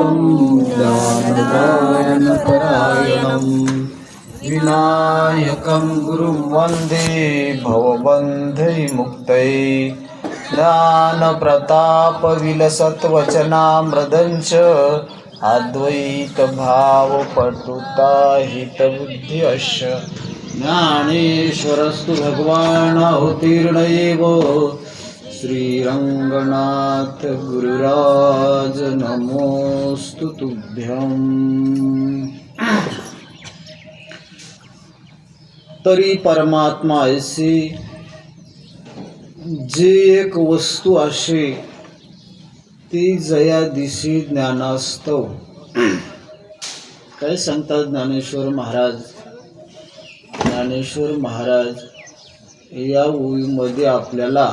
तं ज्ञानदायनपरायणं विनायकं गुरुं वन्दे भवबन्धविमुक्तये ज्ञानप्रतापविलसत्वचनामृतञ्च अद्वैतभावपटुताहितबुद्ध्यश्च ज्ञानेश्वरस्तु भगवान् अवतीर्ण एव श्रीरंगनाथ गुरुराज नमोस्तु तुभ्यं। तरी परमात्मा ऐसी जे एक वस्तू असे ती जया दिशी ज्ञानास्तव। काय सांगतात ज्ञानेश्वर महाराज? ज्ञानेश्वर महाराज या ओळीमध्ये आपल्याला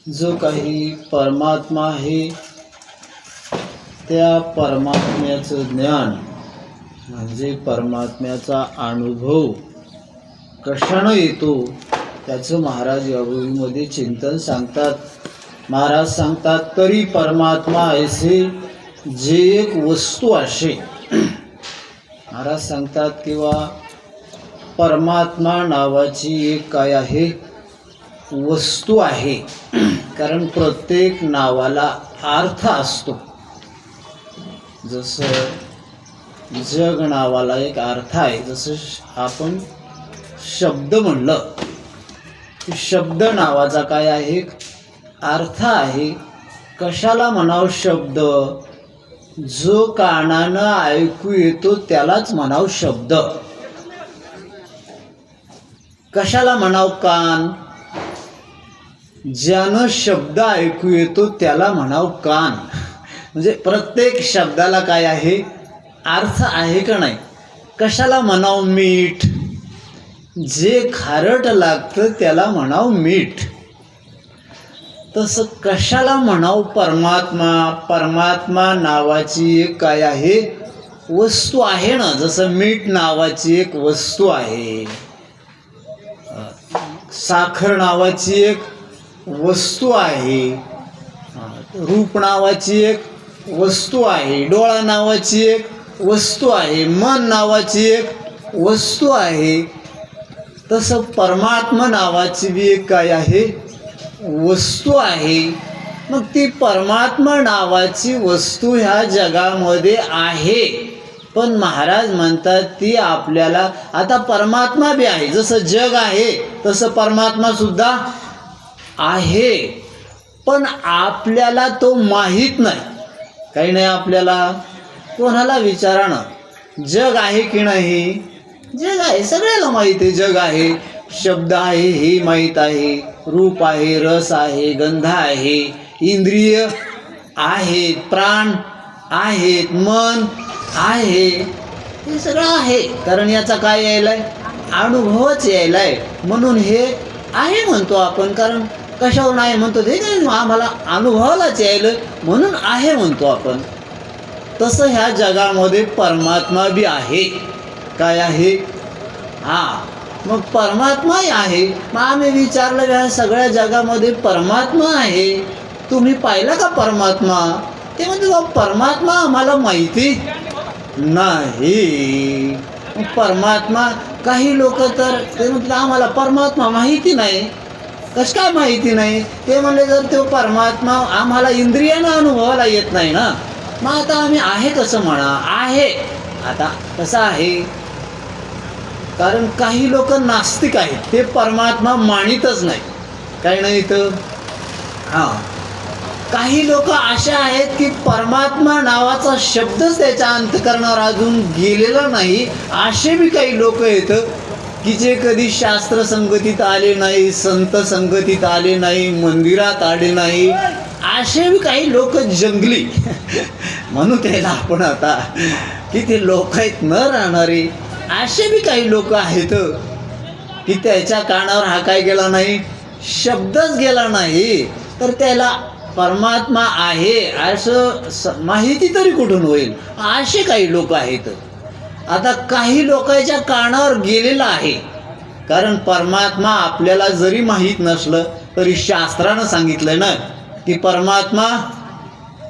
जो काही परमात्मा आहे त्या परमात्म्याचं ज्ञान म्हणजे परमात्म्याचा अनुभव कशानं येतो त्याचं महाराज या ओळीमध्ये चिंतन सांगतात। महाराज सांगतात तरी परमात्मा ऐसे जे एक वस्तू असे। महाराज सांगतात किंवा परमात्मा नावाची एक काय आहे वस्तू आहे। कारण प्रत्येक नावाला अर्थ असतो। जसं जग नावाला एक अर्थ आहे। जसं आपण शब्द म्हणलं शब्द नावाचा काय आहे अर्थ आहे। कशाला म्हणावं शब्द? जो कानानं ऐकू येतो त्यालाच म्हणावं शब्द। कशाला म्हणावं कान? ज्यानं शब्द ऐकू येतो त्याला म्हणावं कान। म्हणजे प्रत्येक शब्दाला काय आहे अर्थ आहे का नाही? कशाला म्हणावं मीठ? जे खारट लागतं त्याला म्हणावं मीठ। तसं कशाला म्हणावं परमात्मा? परमात्मा नावाची एक काय आहे वस्तू आहे ना। जसं मीठ नावाची एक वस्तू आहे, साखर नावाची एक वस्तू आहे, रूप नावाची एक वस्तू आहे, डोळा नावाची एक वस्तू आहे, मन नावाची एक वस्तू आहे। तसं परमात्मा नावाची बी एक काय आहे वस्तू आहे। मग ती परमात्मा नावाची वस्तू ह्या जगामध्ये आहे, पण महाराज म्हणतात ती आपल्याला आता परमात्मा बी आहे। जसं जग आहे तसं परमात्मा सुद्धा आहे, पण आपल्याला तो माहीत नाही। काही नाही आपल्याला कोणाला विचारा ना जग आहे की नाही? जग आहे, सगळ्याला माहीत आहे जग आहे। शब्द आहे हे माहीत आहे, रूप आहे, रस आहे, गंध आहे, इंद्रिय आहेत, प्राण आहेत, मन आहे, हे सगळं आहे। कारण याचा काय यायलाय अनुभवच यायलाय, म्हणून हे आहे म्हणतो आपण। कारण कशावर नाही म्हणतो ते आम्हाला अनुभवालाच यायलं म्हणून आहे म्हणतो आपण। तसं ह्या जगामध्ये परमात्मा बी आहे। काय आहे? मग परमात्माही आहे। मग आम्ही विचारलं ह्या सगळ्या जगामध्ये परमात्मा आहे, तुम्ही पाहिला का परमात्मा? ते म्हणते परमात्मा आम्हाला माहिती नाही। परमात्मा काही लोक तर ते म्हटलं आम्हाला परमात्मा माहिती नाही। कसं काय माहिती नाही? ते म्हणले जर तो परमात्मा आम्हाला इंद्रियानं अनुभवाला येत नाही ना, मग आता आम्ही आहे कसं म्हणा? आहे आता कसं आहे? कारण काही लोक नास्तिक आहेत, ते परमात्मा मानितच नाही। काही नाही तर काही लोक असे आहेत की परमात्मा नावाचा शब्दच त्याच्या अंतःकरणावर अजून गेलेला नाही। असे बी काही लोक आहेत की जे कधी शास्त्र संगतीत आले नाही, संत संगतीत आले नाही, मंदिरात आले नाही। असे बी काही लोक जंगली म्हणून त्याला आपण आता की ते लोक आहेत न राहणारे। असे बी काही लोक आहेत की त्याच्या कानावर हा काय गेला नाही शब्दच गेला नाही, तर त्याला परमात्मा आहे असं माहिती तरी कुठून होईल? असे काही लोक आहेत। आता काही लोकांच्या कानावर गेलेला आहे, कारण परमात्मा आपल्याला जरी माहीत नसलं तरी शास्त्रानं सांगितलंय ना की परमात्मा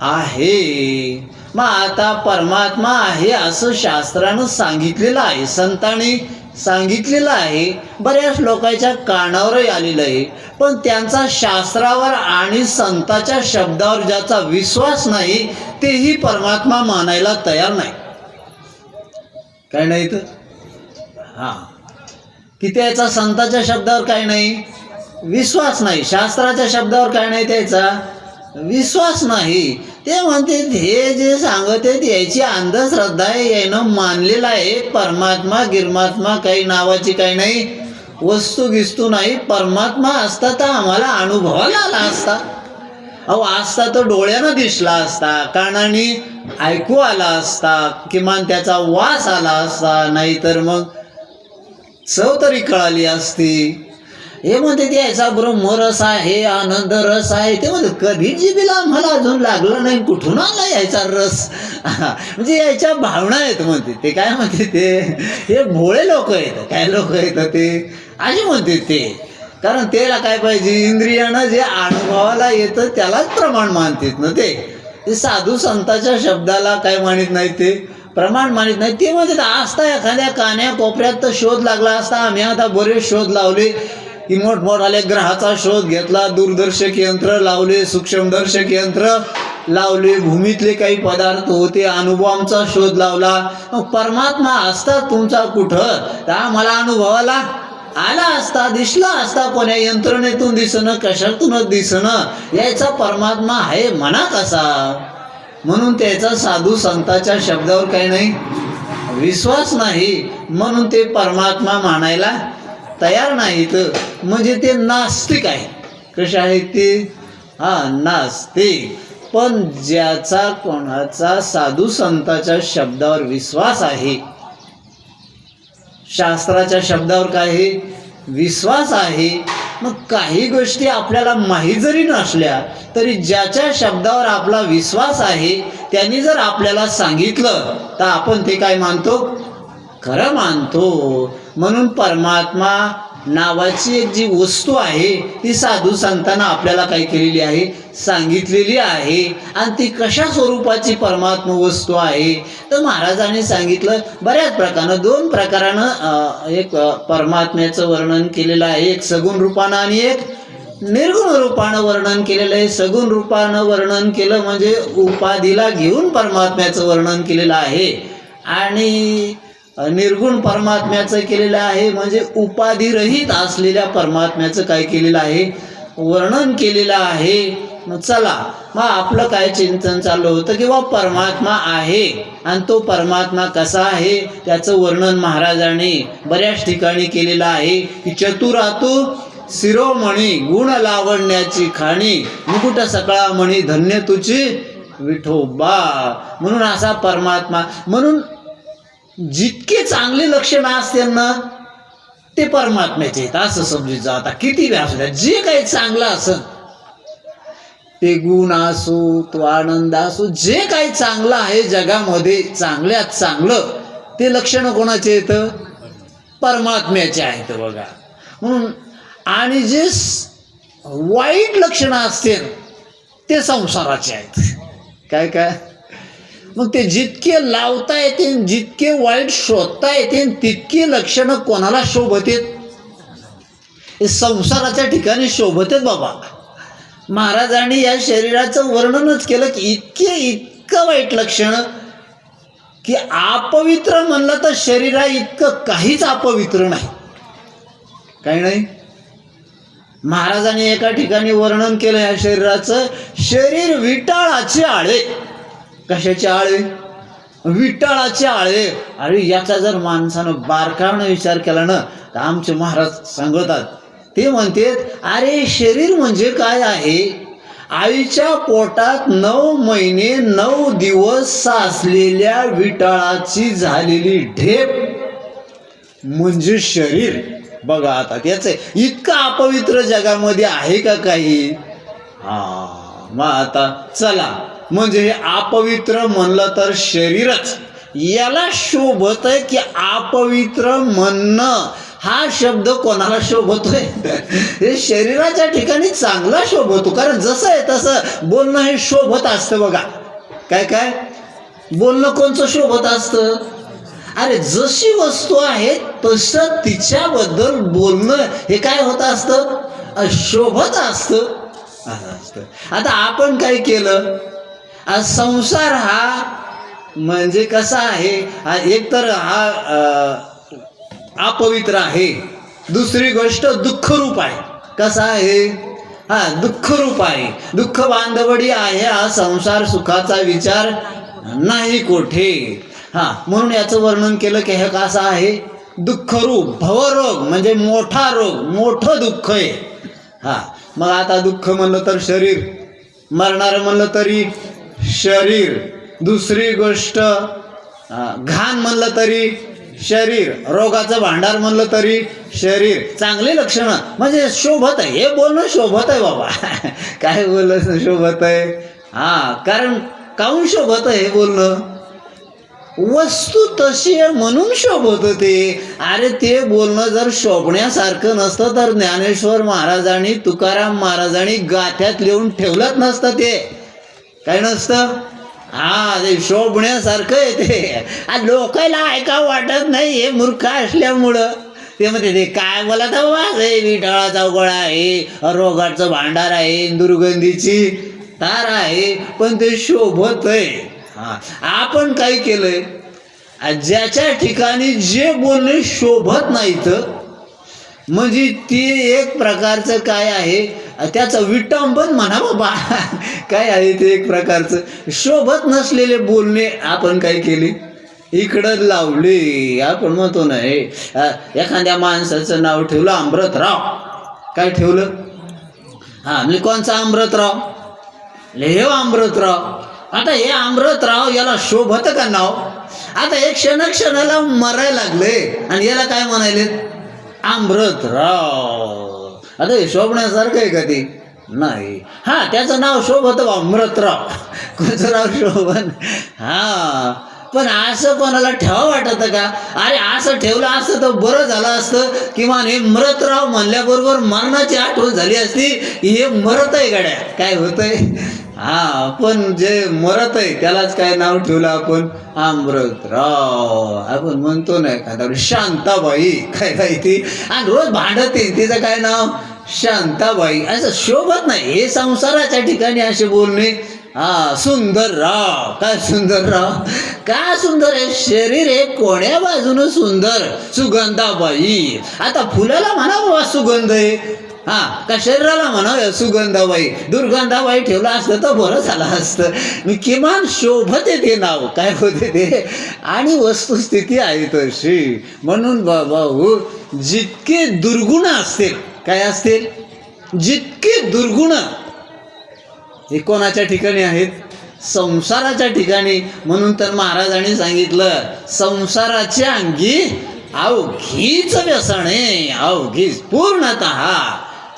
आहे. मग आता परमात्मा आहे असं शास्त्रानं सांगितलेलं आहे, संतांनी सांगितलेलं आहे, बऱ्याच लोकांच्या कानावरही आलेलं आहे. पण त्यांचा शास्त्रावर आणि संतांच्या शब्दावर ज्याचा विश्वास नाही तेही परमात्मा मानायला तयार नाही. काय नाही तर किती याचा संतांच्या शब्दावर काय नाही विश्वास नाही, शास्त्राच्या शब्दावर काय नाही त्याचा विश्वास नाही. ते म्हणते हे जे सांगत आहेत याची अंधश्रद्धा आहे, यानं मानलेला आहे परमात्मा गिरमात्मा काही नावाची काही नाही वस्तू गिस्तू नाही. परमात्मा असता तर आम्हाला अनुभवाला आला असता. अहो असता तर डोळ्यानं दिसला असता, कानाने ऐकू आला असता, किमान त्याचा वास आला असता, नाहीतर मग चव तरी कळाली असती. हे म्हणते ते याचा ब्रह्मरस आहे, आनंद रस आहे. ते म्हणते कधी जिभेला आम्हाला अजून लागलं नाही, कुठून आला याचा रस. म्हणजे याच्या भावना आहेत म्हणते ते. काय म्हणते ते हे भोळे लोक आहेत, काय लोक आहेत ते असे म्हणते ते. कारण त्याला काय पाहिजे, इंद्रियानं जे अनुभवाला येतं त्यालाच प्रमाण मानतात ना ते साधू संतांच्या शब्दाला काय मानित नाही, ते प्रमाण मानित नाही. ते म्हणते असता एखाद्या कान्या कोपऱ्यात तर शोध लागला असता. आम्ही आता बरेच शोध लावले की मोठमोठाले ग्रहाचा शोध घेतला, दूरदर्शक यंत्र लावले, सूक्ष्मदर्शक यंत्र लावले, भूमीतले काही पदार्थ होते अनुभवांचा शोध लावला. मग परमात्मा असता तुमचा कुठं तर आम्हाला अनुभवाला आला असता, दिसला असता. कोण्या यंत्रणेतून दिसणं कशातूनच दिसणं याचा परमात्मा आहे म्हणा कसा. म्हणून त्याचा साधू संतांच्या शब्दावर काही नाही विश्वास नाही, म्हणून ते परमात्मा मानायला तयार नाहीत. म्हणजे ते नास्तिक आहे. कसे आहेत ते नास्तिक. पण ज्याचा कोणाचा साधू संतांच्या शब्दावर विश्वास आहे, शास्त्राच्या शब्दावर काय आहे विश्वास आहे. मग काही गोष्टी आपल्याला माहीत जरी नसल्या तरी ज्याच्या शब्दावर आपला विश्वास आहे त्यांनी जर आपल्याला सांगितलं तर आपण ते काय मानतो खरं मानतो. म्हणून परमात्मा नावाची एक जी वस्तू आहे ती साधू संतांना आपल्याला काय केलेली आहे सांगितलेली आहे. आणि ती कशा स्वरूपाची परमात्मा वस्तू आहे तर महाराजांनी सांगितलं बऱ्याच प्रकारानं, 2 प्रकारानं एक परमात्म्याचं वर्णन केलेलं आहे. एक सगुण रूपानं आणि एक निर्गुण रूपानं वर्णन केलेलं आहे. सगुण रूपानं वर्णन केलं म्हणजे उपाधीला घेऊन परमात्म्याचं वर्णन केलेलं आहे, आणि निर्गुण परमात्म्याचं केलेलं आहे म्हणजे उपाधिरहित असलेल्या परमात्म्याचं काय केलेलं आहे वर्णन केलेलं आहे. मग चला, मग आपलं काय चिंतन चाललं होतं की परमात्मा आहे आणि तो परमात्मा कसा आहे त्याचं वर्णन महाराजांनी बऱ्याच ठिकाणी केलेलं आहे. की चतुरातू शिरोमणी गुण लावण्याची खाणी, मुकुट सकळा मणी धन्य तुझी विठोबा. म्हणून असा परमात्मा. म्हणून जितके चांगले लक्षण असतील ना ते परमात्म्याचे आहेत असं समजायचं. आता किती वेळा असू द्या, जे काही चांगलं असेल ते गुण असो तो आनंद असो, जे काही चांगलं आहे जगामध्ये चांगल्यात चांगलं ते लक्षण कोणाचे येतं परमात्म्याचे आहेत बघा. म्हणून आणि जे वाईट लक्षणं असतील ते संसाराचे आहेत. काय काय मग ते जितके लावता येतील जितके वाईट शोधता येतील तितकी लक्षणं कोणाला शोभतेत हे संसाराच्या ठिकाणी शोभतेत बाबा. महाराजांनी या शरीराचं वर्णनच केलं की इतकं वाईट लक्षण की अपवित्र म्हणलं तर शरीरा इतकं काहीच अपवित्र नाही, काही नाही. महाराजांनी एका ठिकाणी वर्णन केलं या शरीराचं, शरीर विटाळाचे आळे. कशाचे आळे विटाळाचे आळे. अरे याचा जर माणसानं बारकाईनं विचार केला ना तर आमचे महाराज सांगतात, ते म्हणतात अरे शरीर म्हणजे काय आहे, आईच्या पोटात 9 महिने 9 दिवस साचलेल्या विटाळाची झालेली ढेप म्हणजे शरीर. बघा आता त्याचं इतकं अपवित्र जगामध्ये आहे का काही. मग आता चला, म्हणजे हे अपवित्र म्हणलं तर शरीरच याला शोभत आहे की अपवित्र म्हणणं हा शब्द कोणाला शोभतोय हे शरीराच्या ठिकाणी चांगला शोभतो. कारण जसं आहे तसं बोलणं हे शोभत असतं बघा. काय काय बोलणं कोणचं शोभत असतं? अरे जशी वस्तू आहे तसं तिच्याबद्दल बोलणं हे काय होत असतं? शोभत असतं. आता आपण काय केलं? संसार हा म्हणजे कसा आहे? एकतर हा अपवित्र आहे, दुसरी गोष्ट दुःखरूप आहे. कसा आहे? दुःखरूप आहे. दुःख बांधवडी आहे हा संसार, सुखाचा विचार नाही कोठे. म्हणून याचं वर्णन केलं की हे कसं आहे? दुःखरूप. भवरोग म्हणजे मोठा रोग, मोठं दुःख आहे. मग आता दुःख म्हणलं तर शरीर, मरणारं म्हणलं तरी शरीर, दुसरी गोष्ट घाण म्हणलं तरी शरीर, रोगाचं भांडार म्हणलं तरी शरीर. चांगली लक्षणं म्हणजे शोभत आहे, हे बोलणं शोभत आहे बाबा. काय बोलणं शोभत आहे? कारण काहून शोभत आहे हे बोलणं? वस्तू तशी आहे म्हणून शोभत होते. अरे ते बोलणं जर शोभण्यासारखं नसतं तर ज्ञानेश्वर महाराजांनी, तुकाराम महाराजांनी गाथ्यात लिहून ठेवलंच नसतं. ते काय नसतं? ते शोभण्यासारखं आहे ते. लोकांना ऐका वाटत नाही, हे मूर्ख असल्यामुळं. ते म्हणते ते काय बोलत आहे? विठळाचा गोळा आहे, रोगाचं भांडार आहे, दुर्गंधीची तार आहे, पण ते शोभत आहे. आपण काय केलंय? ज्याच्या ठिकाणी जे बोलणे शोभत नाहीत म्हणजे ते एक प्रकारचं काय आहे? त्याचं विटंबन म्हणा बाबा. काय आहे ते? एक प्रकारचं शोभत नसलेले बोलणे आपण काय केले? इकडं लावले. आपण म्हणतो ना, एखाद्या माणसाचं नाव ठेवलं अमृतराव. काय ठेवलं? म्हणजे कोणचा अमृतराव? हे अमृतराव. आता हे अमृतराव याला शोभत का नाव? आता एक क्षणाला मरायला लागले आणि याला काय म्हणाले? अमृतराव. आता हे शोभण्यासारखं आहे का ते? नाही. त्याचं नाव शोभत अमृतराव. कोणतं नाव शोभन? पण असं कोणाला ठेवा वाटतं का? अरे असं ठेवलं असतं तर बरं झालं असतं. किमान हे मरतराव म्हणल्याबरोबर मरणाची आठवण झाली असती. हे मरत आहे गड्या. काय होतंय? पण जे मरत आहे त्यालाच काय नाव ठेवलं आपण? अमृतराव. आपण म्हणतो ना एखादा शांताबाई. काय बाई ती? आणि रोज भांडते, तिचं काय नाव? शांताबाई. असं शोभत नाही. हे संसाराच्या ठिकाणी असे बोलणे. सुंदरराव. काय सुंदरराव? काय सुंदर आहे? शरीर हे कोण्या बाजूनं सुंदर? सुगंधाबाई. आता फुलाला म्हणा बाबा सुगंध आहे, का शरीराला म्हणा सुगंधाबाई? दुर्गंधाबाई ठेवलं असतं तर बरं झालं असतं. मी किमान शोभते ते नाव. काय होते ते? आणि वस्तुस्थिती आहे तशी. म्हणून बाबा जितके दुर्गुण असतील, काय असतील? जितके दुर्गुण हे कोणाच्या ठिकाणी आहेत? संसाराच्या ठिकाणी. म्हणून तर महाराजांनी सांगितलं संसाराच्या अंगी अवघीच व्यसन आहे, अवघीच पूर्णतः.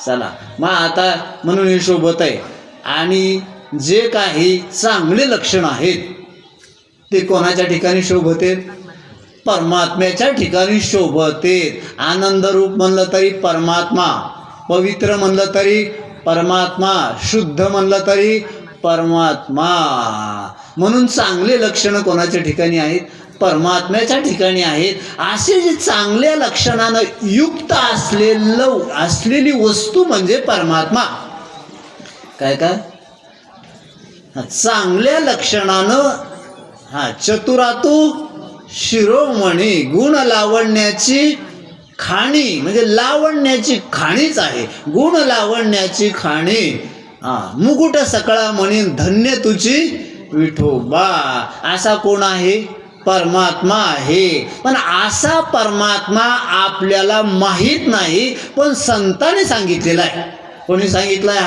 चला मग आता म्हणून हे शोभत आहे. आणि जे काही चांगले लक्षण आहेत ते कोणाच्या ठिकाणी शोभतेत? परमात्म्याच्या ठिकाणी शोभतेत. आनंदरूप म्हणलं तरी परमात्मा, पवित्र म्हणलं तरी परमात्मा, शुद्ध म्हणलं तरी परमात्मा. म्हणून चांगले लक्षणं कोणाच्या ठिकाणी आहेत? परमात्म्याच्या ठिकाणी आहेत. असे जे चांगल्या लक्षणानं युक्त असलेली वस्तू म्हणजे परमात्मा. काय काय? चांगल्या लक्षणानं चतुरातू शिरोमणी. गुण लावण्याची खाणी म्हणजे लावण्याची खाणीच आहे. गुण लावण्याची खाणी. मुकुट सकळा म्हणीन धन्य तुझी विठोबा. असा कोण आहे? परमात्मा आहे. पण असा परमात्मा आपल्याला माहीत नाही, पण संतांनी सांगितलेला आहे. कोणी सांगितलाय?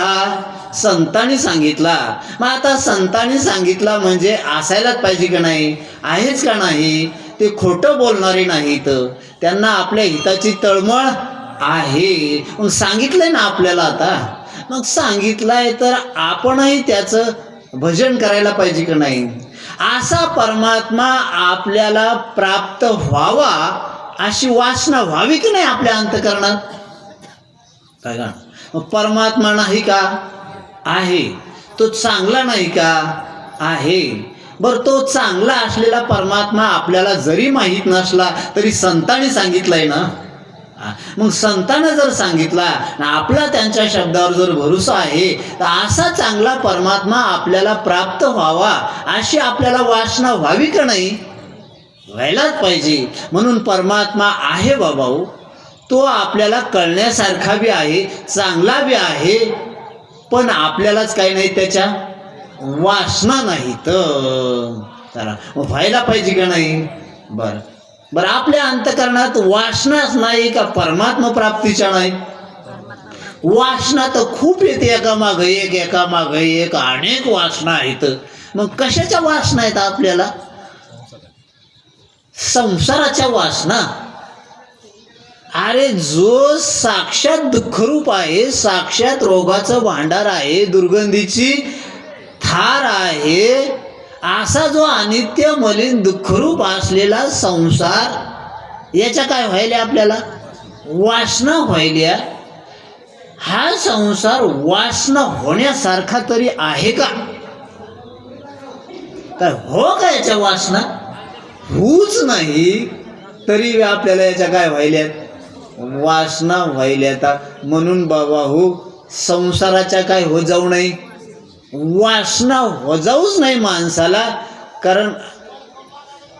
संतांनी सांगितला. मग आता संतांनी सांगितला म्हणजे असायलाच पाहिजे का नाही? आहेच का नाही? ते खोटं बोलणारे नाहीत. त्यांना आपल्या हिताची तळमळ आहे. मग सांगितलंय ना आपल्याला. आता मग सांगितलंय तर आपणही त्याचं भजन करायला पाहिजे का नाही? असा परमात्मा आपल्याला प्राप्त व्हावा अशी वासना व्हावी की नाही आपल्या अंतःकरणात? काय का? परमात्मा नाही का? आहे. तो चांगला नाही का? आहे. बरं, तो चांगला असलेला परमात्मा आपल्याला जरी माहीत नसला तरी संतांनी सांगितलंय ना. मग संतांना जर सांगितला ना, आपला त्यांच्या शब्दावर जर भरोसा आहे, तर असा चांगला परमात्मा आपल्याला प्राप्त व्हावा अशी आपल्याला वासना व्हावी का नाही? व्हायलाच पाहिजे. म्हणून परमात्मा आहे बाबाओ, तो आपल्याला कळण्यासारखा बी आहे, चांगला बी आहे, पण आपल्यालाच काही नाही, त्याच्या वासना नाही. तर चला व्हायला पाहिजे का नाही? बरं बरं, आपल्या अंतःकरणात वासनाच नाही का परमात्मा प्राप्तीच्या नाही? वासना तर खूप येते, एकामागं एक एकामागं एक, अनेक वासना आहेत. मग कशाच्या वासना आहेत आपल्याला? संसाराच्या वासना. अरे जो साक्षात दुःखरूप आहे, साक्षात रोगाचं भांडार आहे, दुर्गंधीची थार आहे, असा जो अनित्य मलिन दुःखरूप असलेला संसार, याच्या काय व्हायल्या आपल्याला? वासना व्हायल्या. हा संसार वासना होण्यासारखा तरी आहे का? काय हो का याच्या वासना? होऊच नाही तरी आपल्याला याच्या काय व्हायल्यात? वासना व्हायल्या. म्हणून बाबा हो, संसाराच्या काय हो जाऊ नये, वासना हो जाऊच नाही माणसाला. कारण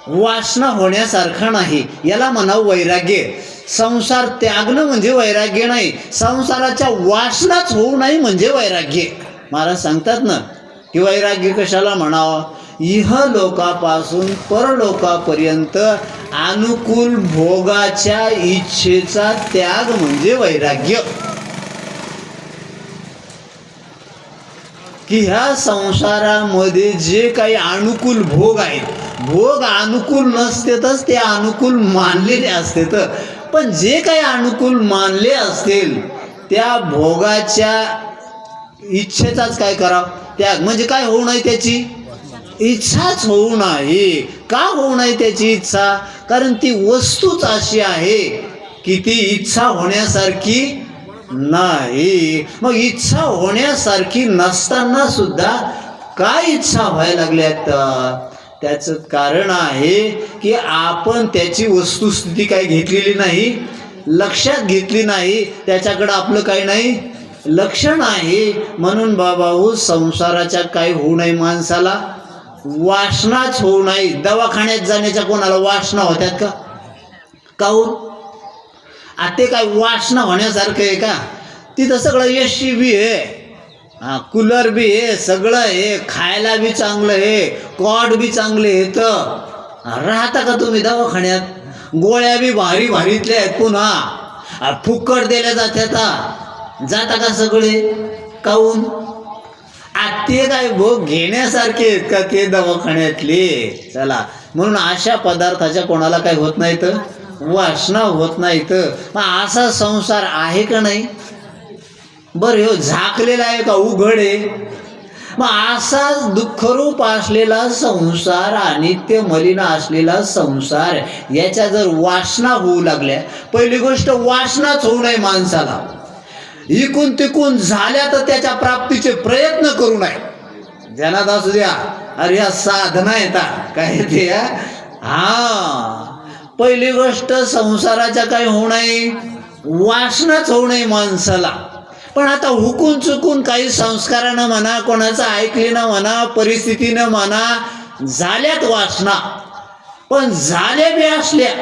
वासना होण्यासारखा नाही, याला म्हणावं वैराग्य. संसार त्यागणं म्हणजे वैराग्य नाही, संसाराच्या वासनाच होऊ नाही म्हणजे वैराग्य. महाराज सांगतात ना की वैराग्य कशाला म्हणावं? इहलोकापासून परलोकापर्यंत अनुकूल भोगाच्या इच्छेचा त्याग म्हणजे वैराग्य. की ह्या संसारामध्ये जे काही अनुकूल भोग आहेत, भोग अनुकूल नसतेतच ते अनुकूल मानलेले असतेत. पण जे काही अनुकूल मानले असतील त्या भोगाच्या इच्छेचाच काय करावं? त्याग. म्हणजे काय होऊ नये? त्याची इच्छाच होऊ नये. का होऊ नये त्याची इच्छा? कारण ती वस्तूच अशी आहे की ती इच्छा होण्यासारखी नाही. मग इच्छा होण्यासारखी नसताना सुद्धा काय इच्छा व्हायला लागल्यात? त्याचं कारण आहे की आपण त्याची वस्तुस्थिती काय घेतलेली नाही, लक्षात घेतली नाही, त्याच्याकडं आपलं काही नाही लक्ष नाही. म्हणून बाबा हो, संसाराच्या काय होऊ नये माणसाला? वासनाच होऊ नये. दवाखान्यात जाण्याच्या कोणाला वासना होत्यात का? काहून? ते काय वासना होण्यासारखं आहे का? तिथं सगळं एसी बी आहे, कूलर बी आहे, सगळं आहे, खायला बी चांगलं आहे, कॉट बी चांगले आहेत. राहता का तुम्ही दवाखान्यात? गोळ्या बी भारी भारीतल्या आहेत, पुन्हा फुकट दिल्या जात्यात. जाता का सगळे? काहून? ते काय भोग घेण्यासारखे आहेत का ते दवाखान्यातले? चला, म्हणून अशा पदार्थाच्या कोणाला काय होत नाही, तर वासना होत नाही. तर मग असा संसार आहे का नाही? बरं, हो झाकलेला आहे का उघड आहे? मग असा दुःखरूप असलेला संसार, अनित्य मलिन असलेला संसार, याच्या जर वासना होऊ लागल्या, पहिली गोष्ट वासनाच होऊ नये माणसाला. इकून तिकून झाल्या तर त्याच्या प्राप्तीचे प्रयत्न करू नये. ज्ञानात असू द्या, अरे या साधना येतात काय ते, पहिली गोष्ट संसाराच्या काय होऊ नये, वासनाच होऊ नये माणसाला. पण आता हुकून चुकून काही संस्कारानं म्हणा, कोणाचं ऐकलीनं म्हणा, परिस्थितीनं म्हणा, झाल्यात वासना. पण झाल्या बी असल्या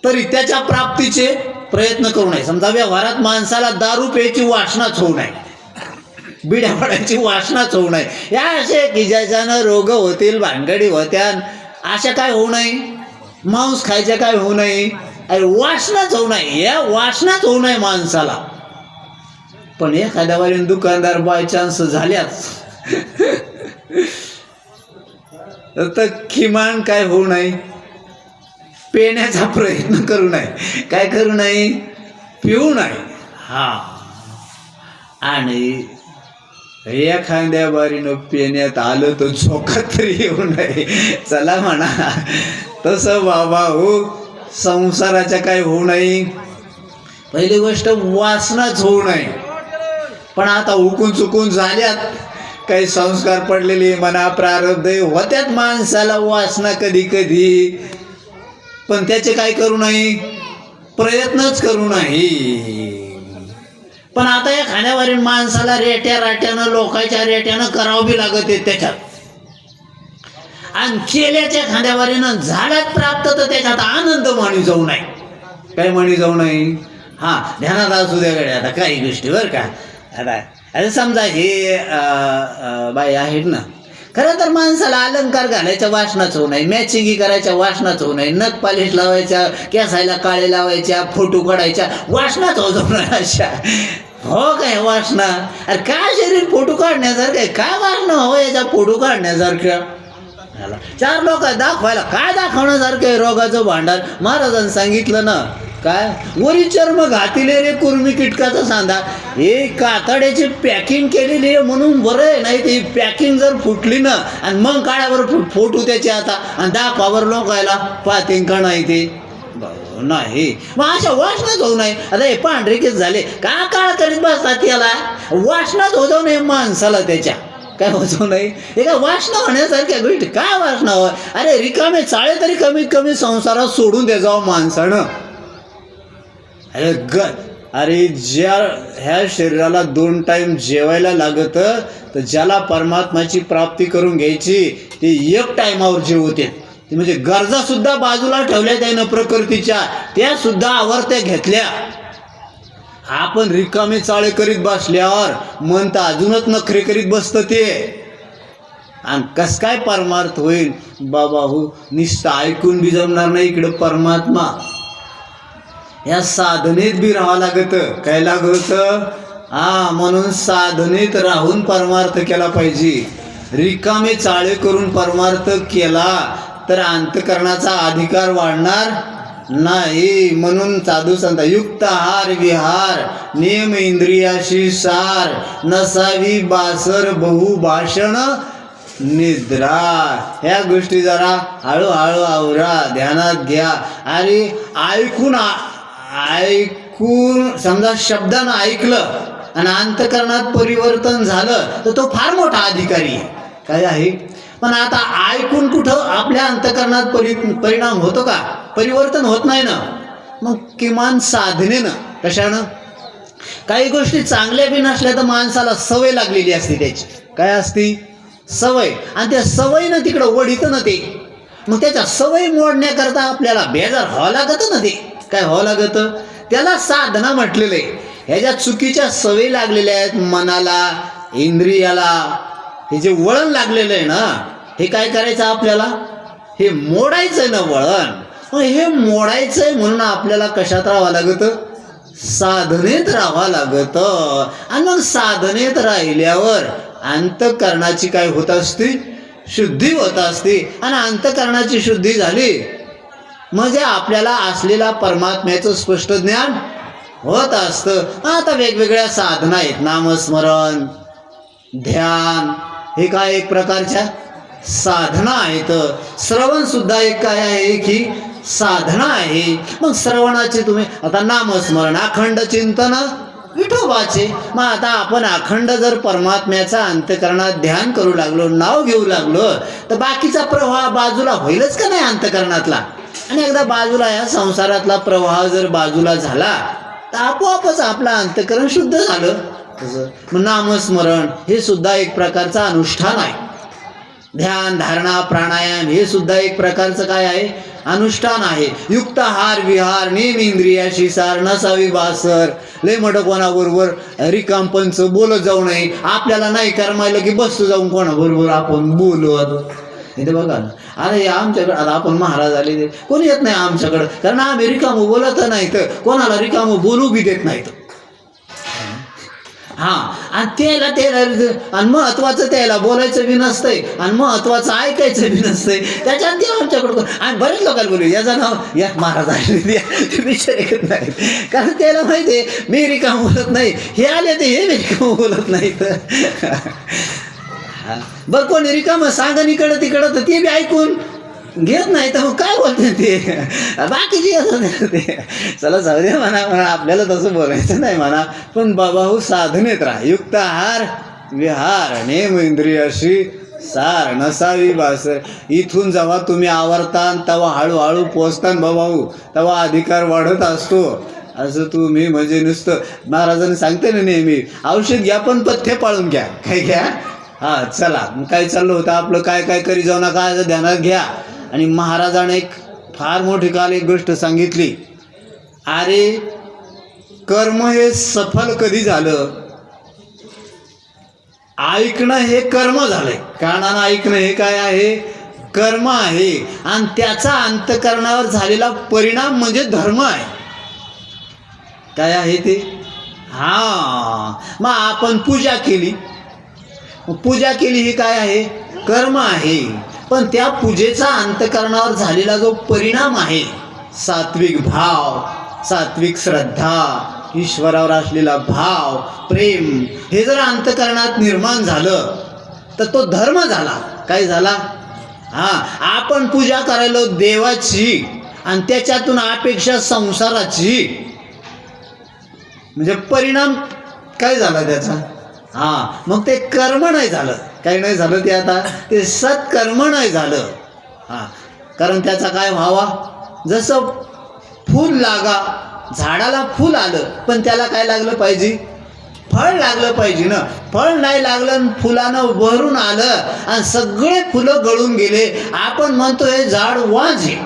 तरी त्याच्या प्राप्तीचे प्रयत्न करू नये. समजा व्यवहारात माणसाला दारू प्यायची वासनाच होऊ नये, बिड्या पडायची वासनाच होऊ नये. या असे की ज्याच्यानं रोग होतील, भानगडी होत्या, अशा काय होऊ नये. मांस खायच्या काय होऊ नये, अरे वासनाच होऊ नये. या वासनाच होऊ नये माणसाला. पण एखाद्या वारीन दुकानदार बाय चान्स झाल्याच तर किमान काय होऊ नये, पिण्याचा प्रयत्न करू नये. काय करू नये? पिऊ नये. आणि एखाद्या बारीनं पिण्यात आलं तर झोका तरी येऊ नये. चला म्हणा, तसं बाबा हो, संसाराच्या काय होऊ नये. पहिली गोष्ट वासनाच होऊ नये. पण आता हुकून चुकून झाल्यात काही संस्कार पडलेले म्हणा, प्रारब्ध होत्यात माणसाला वासना कधी कधी, पण त्याचे काय करू नये, प्रयत्नच करू नये. पण आता या खाण्यावरील माणसाला रेट्या राट्यानं लोकांच्या रेट्यानं करावं बी लागत आहे त्याच्यात, आणि केल्याच्या खांद्यावरीनं झाल्यात प्राप्त तर त्याच्यात आनंद मानी जाऊ नये. काय मानी जाऊ नये? हां, ध्यानात असू द्या गड्या आता काही गोष्टी बरं का. आता समजा हे बाई आहेत ना, खरं तर माणसाला अलंकार घालायच्या वासनाच होऊ नये, मॅचिंगी करायच्या वासनाच होऊ नये, नथ पालिश लावायच्या, केसायला काळे लावायच्या, फोटो काढायच्या वासनाच होऊ नये अशा. हो काय वासना? अरे काय शरीर फोटो काढण्यासारखं आहे, काय वासना हो याच्या फोटो काढण्यासारखं? चार लोक दाखवायला काय दाखवण्यासारखं आहे? रोगाचं भांडार. महाराजांनी सांगितलं ना, काय वरी चर्म घातिले रे कुर्मी कीटकाचा सांधा. हे कातड्याची पॅकिंग केलेली आहे म्हणून बरं आहे, नाही ती पॅकिंग जर फुटली ना आणि मग काळ्यावर फोटो त्याचे आता आणि दाखवावर लोकायला पाहते का नाही ते नाही. मग अशा वासनाच होऊ नये. आता हे पांढरेकेच झाले का काळ करीत बसतात, याला वासनाच होऊ नये माणसाला त्याच्या. काय होतो नाही हे काय वासना होण्यासारख्या गोष्टी? काय वासना हो? अरे रिकामे चाळे तरी कमीत कमी संसारात सोडून दे जावं माणसानं. अरे ज्या ह्या शरीराला 2 टाइम जेवायला लागतं, तर ज्याला परमात्म्याची प्राप्ती करून घ्यायची ते 1 टाइमावर जेवते. ते म्हणजे गरजा सुद्धा बाजूला ठेवल्या त्यानं प्रकृतीच्या, त्या सुद्धा आवर्त्या घेतल्या. आपण रिकामे चाळे करीत बसल्यावर मन तर अजूनच नखरे करीत बसतं ते. आणि कस काय परमार्थ होईल बाबा? हो, नुसतं ऐकून बी जमणार नाही. इकडं परमात्मा या साधनेत बी राहावं लागतं. काय लागत? म्हणून साधनेत राहून परमार्थ केला पाहिजे. रिकामे चाळे करून परमार्थ केला तर अंतकरणाचा अधिकार वाढणार नाही. म्हणून साधू संत युक्त आहार विहार नियम इंद्रियाशी सार नसावी बासर बहु भाषण निद्रा. ह्या गोष्टी जरा हळूहळू आवरा, ध्यानात घ्या. अरे ऐकून समजा शब्दानं ऐकलं आणि अंतकरणात परिवर्तन झालं तर तो फार मोठा अधिकारी आहे. काय आहे? पण आता ऐकून कुठं आपल्या अंतकरणात परिणाम होतो का? परिवर्तन होत नाही ना. मग किमान साधनेनं, कशानं? काही गोष्टी चांगल्या बी नसल्या तर माणसाला सवय लागलेली असते त्याची. काय असती? सवय. आणि त्या सवयीनं तिकडं ओढीतं ना ते. मग त्याच्या सवयी मोडण्याकरता आपल्याला बेजार व्हावं लागतं ना. ते काय व्हावं लागतं? त्याला साधना म्हटलेलं आहे. ह्याच्या चुकीच्या सवयी लागलेल्या आहेत मनाला, इंद्रियाला. हे जे वळण लागलेलं आहे ना, हे काय करायचं आपल्याला? हे मोडायचं आहे ना वळण. मग हे मोडायचं आहे म्हणून आपल्याला कशात राहावं लागतं? साधनेत राहावं लागतं. आणि मग साधनेत राहिल्यावर अंतकरणाची काय होत असते? शुद्धी होत असते. आणि अंतकरणाची शुद्धी झाली म्हणजे आपल्याला असलेला परमात्म्याचं स्पष्ट ज्ञान होत असतं. आता वेगवेगळ्या साधना आहेत, नामस्मरण, ध्यान, हे काय एक प्रकारच्या साधना आहेत. श्रवण सुद्धा एक काय आहे की साधना आहे. मग श्रवणाचे तुम्ही आता नामस्मरण, अखंड चिंतन विठोबाचे. मग आता आपण अखंड जर परमात्म्याचा अंतकरणात ध्यान करू लागलो, नाव घेऊ लागलो, तर बाकीचा प्रवाह बाजूला होईलच का नाही अंतकरणातला? आणि एकदा बाजूला या संसारातला प्रवाह जर बाजूला झाला तर आपोआपच आपलं अंतकरण शुद्ध झालं. मग नामस्मरण हे सुद्धा एक प्रकारचा अनुष्ठान आहे. ध्यान, धारणा, प्राणायाम हे सुद्धा एक प्रकारचं काय आहे? अनुष्ठान आहे. युक्त आहार विहार नियम इंद्रियाशी सार नसावी बासर. लय मोठं कोणाबरोबर रिकामपंच बोलत जाऊ नये. आपल्याला नाही करमायला की बसतो जाऊन कोणाबरोबर आपण बोलत. इथे बघा ना, अरे आमच्याकडे आता आपण महाराज आले, कोणी येत नाही आमच्याकडं, कारण आम्ही रिकामं बोलत नाही तर कोणाला रिकामं बोलू बी देत नाहीत. आणि त्याला आणि महत्वाचं त्याला बोलायचं बी नसतंय आणि महत्वाचं ऐकायचं बी नसतंय. त्याच्यात ते आमच्याकडं आणि बरेच लोकांना बोलू याचं नाव या महाराज आले विचार येत नाहीत, कारण त्याला माहिती आहे मी रिकाम बोलत नाही, हे आले ते हे रिकाम बोलत नाहीत. बरं कोणी रिकामं सांगन इकडं तिकडं तर ते बी ऐकून घेत नाही, तर मग काय बोलते ते बाकीची असं ते. चला जाऊ दे म्हणा, आपल्याला तसं बोलायचं नाही म्हणा. पण बाबा हो साधनेत राहा. युक्त आहार विहार नेमेंद्रियाशी सार नसावी भास. इथून जेव्हा तुम्ही आवरता तेव्हा हळूहळू पोचतान भाऊ तेव्हा अधिकार वाढत असतो. असं तुम्ही म्हणजे नुसतं महाराजांनी सांगते ना नेहमी औषध घ्या पण पथ्य पाळून घ्या. काय घ्या? हां चला काय चाललं होतं आपलं काय काय करी जाऊ नका ध्यानात घ्या. आणि महाराजाने एक फार मोठी काल एक गोष्ट सांगितली. अरे कर्म हे सफल कधी झालं? ऐकणं हे कर्म झालंय. कानानं ऐकणं हे काय आहे? कर्म आहे. आणि त्याचा अंतःकरणावर झालेला परिणाम म्हणजे धर्म आहे. काय आहे ते? हां मग आपण पूजा केली. पूजा केली ही काय आहे? कर्म आहे. पण त्या पूजेचा अंतःकरणावर झालेला जो परिणाम आहे सात्विक भाव, सात्विक श्रद्धा, ईश्वरावर असलेला भाव, प्रेम हे जर अंतःकरणात निर्माण झालं तर तो धर्म झाला. काय झाला? हां आपण पूजा करायला देवाची आणि त्याच्यातून अपेक्षा संसाराची म्हणजे परिणाम काय झाला त्याचा? हां मग ते कर्म नाही झालं. काही नाही झालं ते आता ते सत्कर्म नाही झालं. हां कारण त्याचा काय व्हावा? जसं फूल लागा, झाडाला फूल आलं पण त्याला काय लागलं पाहिजे? फळ लागलं पाहिजे ना. फळ नाही लागलं आणि फुलानं भरून आलं आणि सगळे फुलं गळून गेले. आपण म्हणतो हे झाड वाज आहे.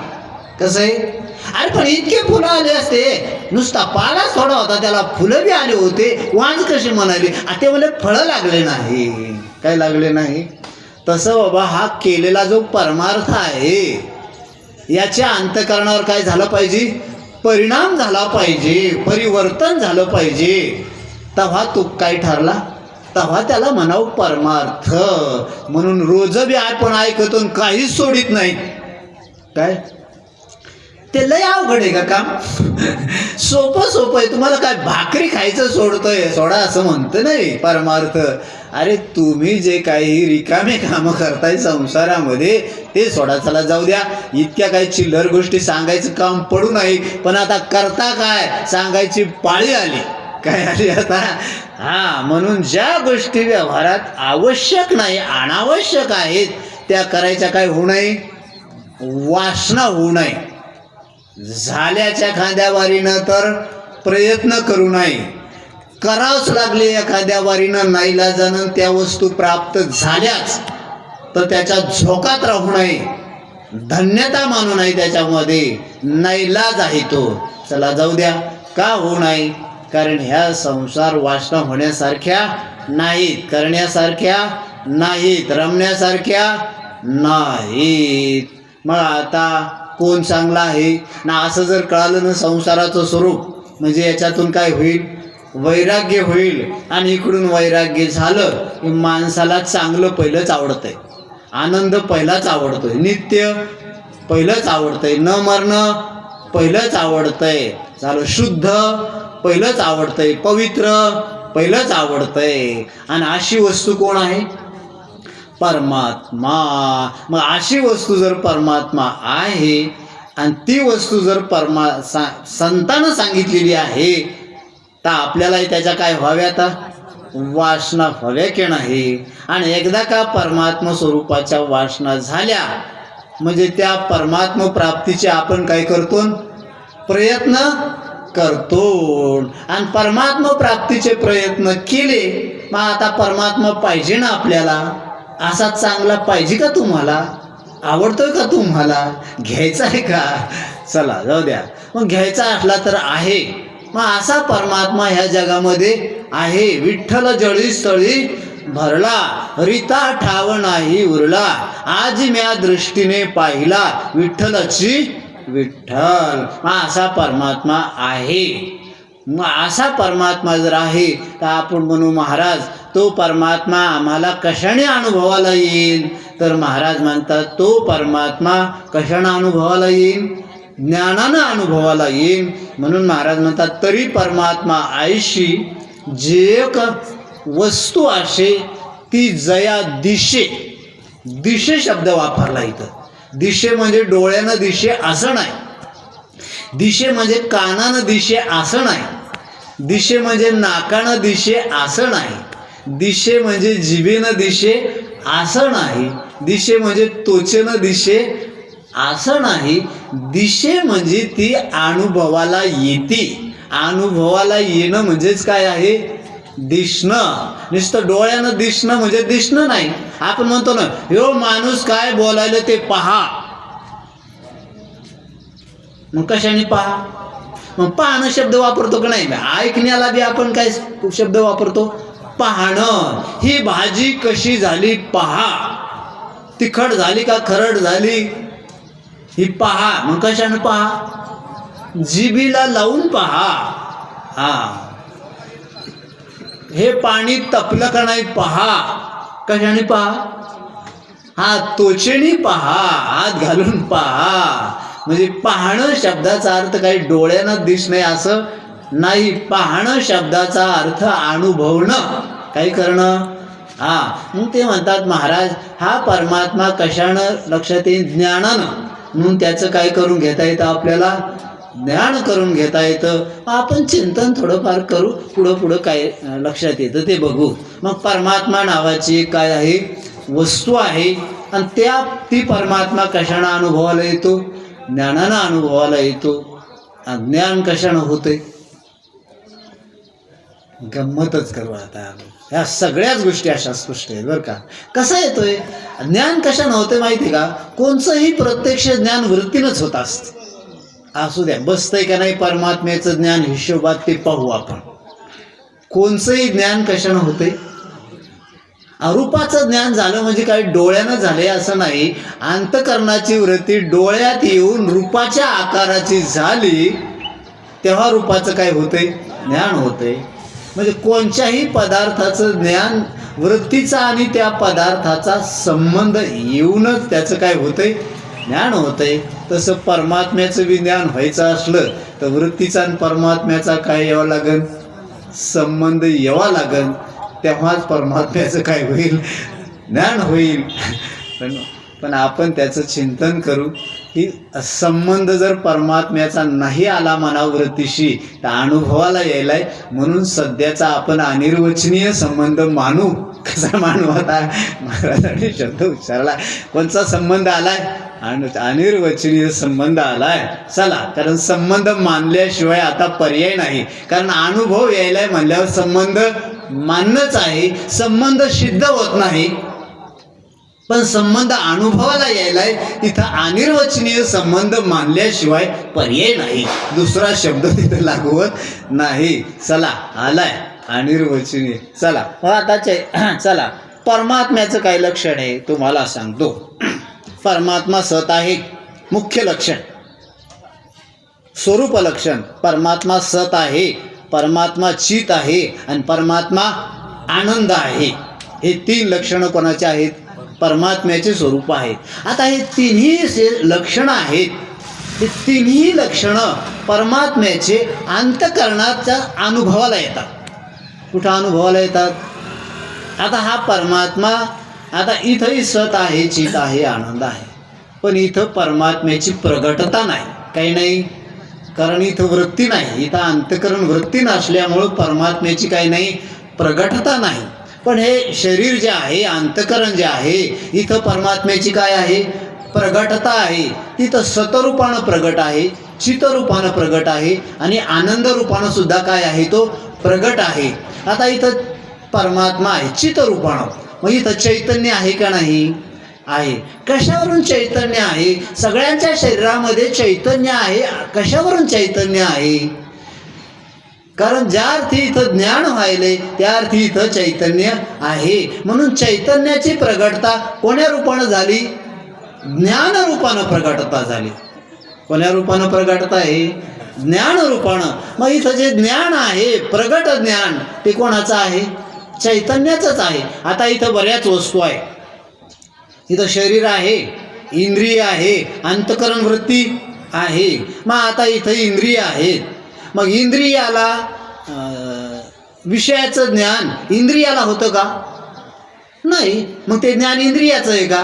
कसं आहे? अरे पण इतके फुलं आले असते, नुसता पालाच थोडा होता त्याला फुलं बी आले होते, वाज कसे म्हणाले? ते म्हणजे फळं लागले नाही. काय लागले नाही? तसं बाबा हा केलेला जो परमार्थ आहे याच्या अंतःकरणावर काय झालं पाहिजे? परिणाम झाला पाहिजे, परिवर्तन झालं पाहिजे. तेव्हा तो काय ठरला? तेव्हा त्याला म्हणावं परमार्थ. म्हणून रोज बी आपण ऐकतो काहीच सोडित नाही. काय ते लय अवघड आहे का काम? सोपं सोपं आहे. तुम्हाला काय भाकरी खायचं सोडतोय सोडा असं म्हणतं नाही परमार्थ. अरे तुम्ही जे काही रिकामे कामं करताय संसारामध्ये ते सोडा. चला जाऊ द्या, इतक्या काही चिल्लर गोष्टी सांगायचं काम पडू नाही. पण आता करता काय सांगायची पाळी आली. काय आली आता? हां म्हणून ज्या गोष्टी व्यवहारात आवश्यक नाही, अनावश्यक आहेत त्या करायच्या काय होऊ नये? वासना होऊ नये. झाल्याच्या एखाद्या वारीनं तर प्रयत्न करू नये. करावंच लागले एखाद्या वारीनं नाईलाजानं त्या वस्तू प्राप्त झाल्याच तर त्याच्या झोकात राहू नये. धन्यता मानू नये त्याच्यामध्ये. नाईलाज आहे तो. चला जाऊ द्या. का होऊ नये? कारण ह्या संसार वासना होण्यासारख्या नाहीत, करण्यासारख्या नाहीत, रमण्यासारख्या नाहीत. मग आता कोण चांगला आहे ना असं जर कळालं ना संसाराचं स्वरूप म्हणजे याच्यातून काय होईल? वैराग्य होईल. आणि इकडून वैराग्य झालं की माणसाला चांगलं पहिलंच आवडतंय, आनंद पहिलाच आवडतोय, नित्य पहिलंच आवडतंय, न मरणं पहिलंच आवडतंय, झालं शुद्ध पहिलंच आवडतंय, पवित्र पहिलंच आवडतंय. आणि अशी वस्तू कोण आहे? परमात्मा. मग अशी वस्तू जर परमात्मा आहे आणि ती वस्तू जर संतानं सांगितलेली आहे तर आपल्यालाही त्याच्या काय व्हाव्या? आता वासना व्हाव्या की नाही? आणि एकदा का परमात्मा स्वरूपाच्या वासना झाल्या म्हणजे त्या परमात्मा प्राप्तीचे आपण काय करतो? प्रयत्न करतो. आणि परमात्मा प्राप्तीचे प्रयत्न केले मग आता परमात्मा पाहिजे ना आपल्याला. असा चांगला पाहिजे का तुम्हाला? आवडतोय का तुम्हाला? घ्यायचा आहे का? चला जाऊ द्या. मग घ्यायचा असला तर आहे. मग असा परमात्मा ह्या जगामध्ये आहे. विठ्ठल जळी स्थळी भरला, रीता ठाव नाही उरला, आज म्या दृष्टीने पाहिला विठ्ठलाची विठ्ठल. मग असा परमात्मा आहे. मग असा परमात्मा जर आहे तर आपण म्हणू महाराज तो परमात्मा आम्हाला कशाने अनुभवाला येईल? तर महाराज म्हणतात तो परमात्मा कशाने अनुभवाला येईल? ज्ञानानं अनुभवाला येईल. म्हणून महाराज म्हणतात तरी परमात्मा आयशी जे एक वस्तू असे ती जया दिशे. दिशे शब्द वापरला इथं. दिशे म्हणजे डोळ्यानं दिशे असं नाही. दिशे म्हणजे कानानं दिशे असं नाही. दिशे म्हणजे नाकानं दिशे असं नाही. दिशे म्हणजे जिभेनं दिशे असं नाही, दिशे म्हणजे त्वचेनं दिशे असं नाही, दिशे म्हणजे ती अनुभवाला येते. अनुभवाला येणं म्हणजेच काय आहे? दिसणं. नुसतं डोळ्यानं दिसणं म्हणजे दिसणं नाही. आपण म्हणतो ना, ह्यो माणूस काय बोलायला ते पहा. मग कशाने पहा? मग पाहणं शब्द वापरतो का नाही? ऐकण्याला बी आपण काय शब्द वापरतो? पाहणं. ही भाजी कशी झाली पहा. तिखट झाली का खरड झाली ही पहा. मग कशाने पहा? जिभीला लावून पहा. हे पाणी तपलं का नाही पहा. कशाने पहा? त्वचेने पहा, हात घालून पहा. म्हणजे पाहणं शब्दाचा अर्थ काही डोळ्यानं दिसणे असं नाही. पाहणं शब्दाचा अर्थ अनुभवणं, काही करणं. मग ते म्हणतात महाराज, हा परमात्मा कशानं लक्षात येईल? ज्ञानानं. म्हणून त्याचं काय करून घेता येतं आपल्याला? ज्ञान करून घेता येतं. आपण चिंतन थोडंफार करू, पुढं काय लक्षात येतं ते बघू. मग परमात्मा नावाची काय आहे? वस्तू आहे. आणि ती परमात्मा कशानं अनुभवाला येतो? ज्ञानानं अनुभवाला येतो. ज्ञान कशानं होते? गंमतच करू आता. ह्या सगळ्याच गोष्टी अशा स्पष्ट आहेत बरं का. कसं येतोय ज्ञान? कशानं होते माहिती का? कोणचंही प्रत्यक्ष ज्ञान वृत्तीनंच होत असतं. असू द्या, बसतंय का नाही परमात्म्याचं ज्ञान हिशोबात ते पाहू आपण. कोणचंही ज्ञान कशानं होते? रूपाचं ज्ञान झालं म्हणजे काही डोळ्यानं झाले असं नाही. अंतकरणाची वृत्ती डोळ्यात येऊन रूपाच्या आकाराची झाली तेव्हा रूपाचं काय होते? ज्ञान होते. म्हणजे कोणत्याही पदार्थाचं ज्ञान वृत्तीचा आणि त्या पदार्थाचा संबंध येऊनच त्याचं काय होतंय? ज्ञान होतंय. तसं परमात्म्याचं बी ज्ञान व्हायचं असलं तर वृत्तीचा आणि परमात्म्याचा काय यावं लागेल? संबंध यावा लागेल. तेव्हाच परमात्म्याचं काय होईल? ज्ञान होईल. पण आपण त्याचं चिंतन करू की संबंध जर परमात्म्याचा नाही आला मनावृत्तीशी तर अनुभवाला यायलाय. म्हणून सध्याचा आपण अनिर्वचनीय संबंध मानू. कसा मानू? आता महाराजांनी शब्द उच्चारला. कोणचा संबंध आलाय? अनिर्वचनीय संबंध आलाय. चला, कारण संबंध मानल्याशिवाय आता पर्याय नाही. कारण अनुभव यायलाय म्हणल्यावर संबंध मानणंच आहे. संबंध सिद्ध होत नाही, पण संबंध अनुभवाला यायलाय. तिथं अनिर्वचनीय संबंध मानल्याशिवाय पर्याय नाही. दुसरा शब्द तिथं लागू होत नाही. चला, आलाय अनिर्वचनीय. चला आता चला, परमात्म्याचं काय लक्षण आहे तुम्हाला सांगतो. परमात्मा सत आहे, मुख्य लक्षण. स्वरूप लक्षण, परमात्मा सत आहे, परमात्मा चित आहे आणि परमात्मा आनंद आहे. हे तीन लक्षणं कोणाचे आहेत? परमात्म्याचे स्वरूप आहेत. आता हे तिन्ही लक्षणं आहेत. हे तिन्ही लक्षणं परमात्म्याचे अंतःकरणाच्या अनुभवाला येतात. कुठं अनुभवाला येतात? आता हा परमात्मा, आता इथंही सत आहे, चित आहे, आनंद आहे, पण इथं परमात्म्याची प्रगटता नाही, काही नाही. कारण इथं वृत्ती नाही, इथं अंतःकरण वृत्ती नसल्यामुळं परमात्म्याची काही नाही, प्रगटता नाही. पण हे शरीर जे आहे, अंतःकरण जे आहे, इथं परमात्म्याची काय आहे? प्रगटता आहे. तिथं सतरूपानं प्रगट आहे, चितरूपानं प्रगट आहे आणि आनंद रूपानं सुद्धा काय आहे? तो प्रगट आहे. आता इथं परमात्मा आहे चितरूपानं, मग इथं चैतन्य आहे का नाही? आहे. कशावरून चैतन्य आहे? सगळ्यांच्या शरीरामध्ये चैतन्य आहे. कशावरून चैतन्य आहे? कारण ज्या अर्थी इथं ज्ञान व्हायले त्या अर्थी इथं चैतन्य आहे. म्हणून चैतन्याची प्रगटता कोण्या रूपानं झाली? ज्ञान रूपानं प्रगटता झाली. कोण्या रूपानं प्रगटता आहे? ज्ञान रूपानं. मग इथं जे ज्ञान आहे, प्रगट ज्ञान, ते कोणाचं आहे? चैतन्याचंच आहे. आता इथं बऱ्याच वस्तू आहे. इथं शरीर आहे, इंद्रिय आहे, अंतःकरण वृत्ती आहे. मग आता इथं इंद्रिय आहेत. मग इंद्रियाला विषयाचं ज्ञान इंद्रियाला होतं का? नाही. मग ते ज्ञान इंद्रियाचं आहे का?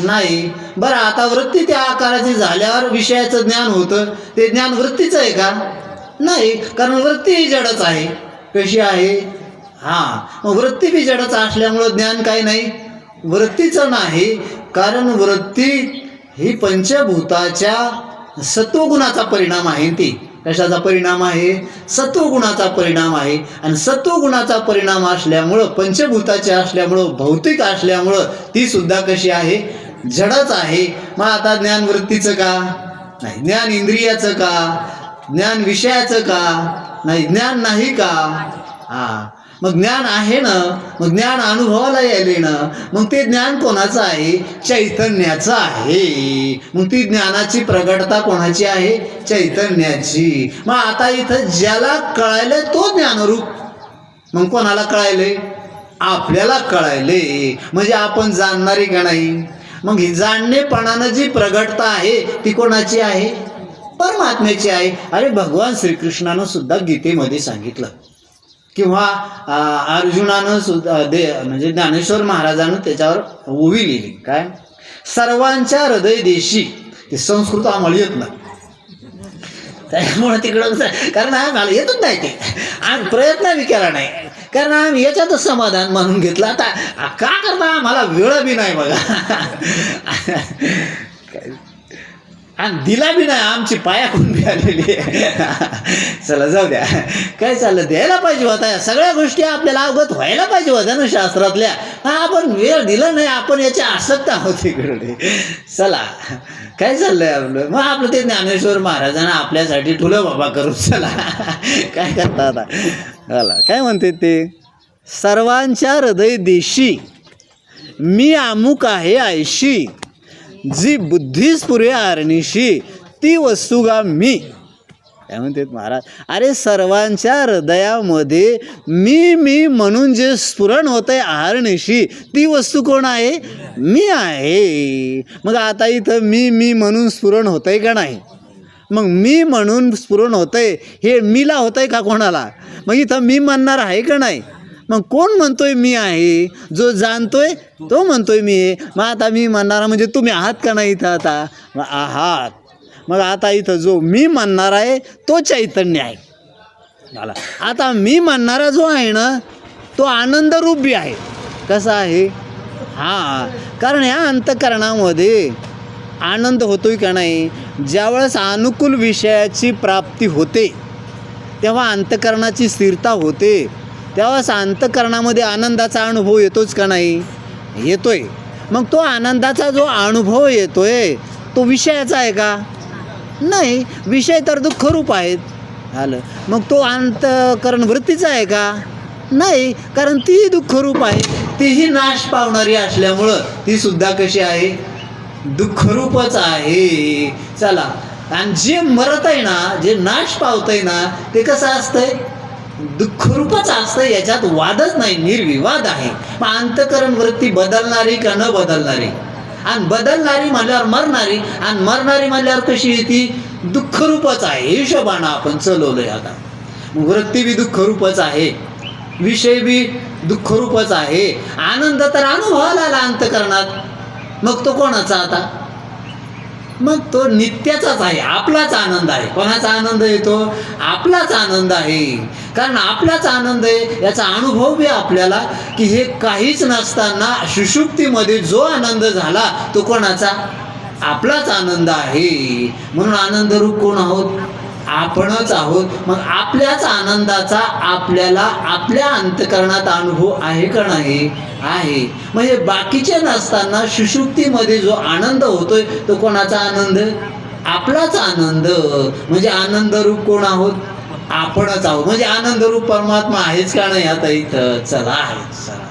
नाही. बरं, आता वृत्ती त्या आकाराची झाल्यावर विषयाचं ज्ञान होतं, ते ज्ञान वृत्तीचं आहे का? नाही. कारण वृत्ती ही जडच आहे. कशी आहे? मग वृत्ती बी जडच असल्यामुळं ज्ञान काय नाही, वृत्तीचं नाही. कारण वृत्ती ही पंचभूताच्या सत्वगुणाचा परिणाम आहे. ती कशाचा परिणाम आहे? सत्वगुणाचा परिणाम आहे. आणि सत्वगुणाचा परिणाम असल्यामुळं, पंचभूताचे असल्यामुळं, भौतिक असल्यामुळं ती सुद्धा कशी आहे? जडच आहे. मग आता ज्ञान वृत्तीचं का नाही? ज्ञान इंद्रियाचं का? ज्ञान विषयाचं का नाही? ज्ञान नाही का? मग ज्ञान आहे ना, मग ज्ञान अनुभवाला यायले ना, मग ते ज्ञान कोणाचं आहे? चैतन्याचं आहे. मग ती ज्ञानाची प्रगटता कोणाची आहे? चैतन्याची. मग आता इथं ज्याला कळायलंय तो ज्ञानरूप. मग कोणाला कळायले? आपल्याला कळायले. म्हणजे आपण जाणणारी का नाही? मग ही जाणणेपणानं जी प्रगटता आहे ती कोणाची आहे? परमात्म्याची आहे. अरे भगवान श्रीकृष्णानं सुद्धा गीतेमध्ये सांगितलं, किंवा अर्जुनानं सुद्धा म्हणजे ज्ञानेश्वर महाराजानं त्याच्यावर ओवी लिहिली. काय? सर्वांच्या हृदय देशी. ते संस्कृत आम्हाला येत नाही, त्यामुळे तिकडं कारण आम्हाला येतच नाही ते. आम्ही प्रयत्न बी केला नाही, कारण आम्ही याच्यातच समाधान मानून घेतलं. आता का करता? आम्हाला वेळ बी नाही बघा, आणि दिला बी नाही. आमची पायाकडून बी आलेली आहे. चला जाऊ द्या. काय चाललं? द्यायला पाहिजे होता. या सगळ्या गोष्टी आपल्याला अवगत व्हायला पाहिजे होत्या ना शास्त्रातल्या. आपण वेळ दिला नाही. आपण याच्या आसक्त आहोत इकडे. चला काय चाललंय आपलं? मग आपलं ते ज्ञानेश्वर महाराजांना आपल्यासाठी ठुलं बाबा करू. चला काय करता आता? चला काय म्हणते ते? सर्वांच्या हृदय देशी मी अमुक आहे ऐशी, जी बुद्धीस पुरे आरणीशी ती वस्तुगा मी. काय म्हणतात महाराज? अरे सर्वांच्या हृदयामध्ये मी म्हणून जे स्फुरण होत आहे आरणीशी, ती वस्तू कोण आहे? मी आहे. मग आता इथं मी म्हणून स्फुरण होत आहे का नाही? मग मी म्हणून स्फुरण होत आहे हे मीला होत आहे का कोणाला? मग इथं मी म्हणणार आहे का नाही? मग कोण म्हणतोय मी आहे? जो जाणतोय तो म्हणतोय मी आहे. मग आता मी म्हणणारा म्हणजे तुम्ही आहात का नाही इथं? आता मग आहात. मग आता इथं जो मी म्हणणार आहे तो चैतन्य आहे. झाला. आता मी म्हणणारा जो आहे ना तो आनंदरूप बी आहे. कसा आहे? कारण ह्या अंतःकरणामध्ये आनंद होतोय का नाही? ज्यावेळेस अनुकूल विषयाची प्राप्ती होते तेव्हा अंतःकरणाची स्थिरता होते. तेव्हाच अंतःकरणामध्ये आनंदाचा अनुभव येतोच का नाही? येतोय. मग तो आनंदाचा जो अनुभव येतोय तो विषयाचा आहे का? नाही. विषय तर दुःखरूप आहेत. झालं. मग तो अंतःकरण वृत्तीचा आहे का? नाही. कारण ती दुःखरूप आहे. तीही नाश पावणारी असल्यामुळं ती सुद्धा कशी आहे? दुःखरूपच आहे. चला. आणि जे मरत आहे ना, जे नाश पावतंय ना, ते कसं असतंय? दुःखरूपच असतं. याच्यात वादच नाही, निर्विवाद आहे. मग अंतःकरण वृत्ती बदलणारी का न बदलणारी? आणि बदलणारी म्हणल्यावर मरणारी, आणि मरणारी म्हणल्यावर कशी येते? दुःखरूपच आहे. हिशोबानं आपण चलवलंय. आता वृत्ती बी दुःखरूपच आहे, विषय बी दुःखरूपच आहे. आनंद तर अनुभवाला आला अंतःकरणात. मग तो कोणाचा आता? मग तो नित्याचाच आहे. आपलाच आनंद आहे. कोणाचा आनंद येतो? आपलाच आनंद आहे. कारण आपलाच आनंद आहे याचा अनुभव बी आपल्याला, की हे काहीच नसताना सुषुप्तीमध्ये जो आनंद झाला तो कोणाचा? आपलाच आनंद आहे. म्हणून आनंदरूप कोण आहोत? आपणच आहोत. मग आपल्याच आनंदाचा आपल्याला आपल्या अंतःकरणात अनुभव आहे का नाही? आहे. म्हणजे बाकीचे नसताना सुषुप्तीमध्ये जो आनंद होतोय तो कोणाचा आनंद? आपलाच आनंद. म्हणजे आनंदरूप कोण आहोत? आपणच आहोत. म्हणजे आनंदरूप परमात्मा आहेच का नाही आता इथं? चला आहे. चला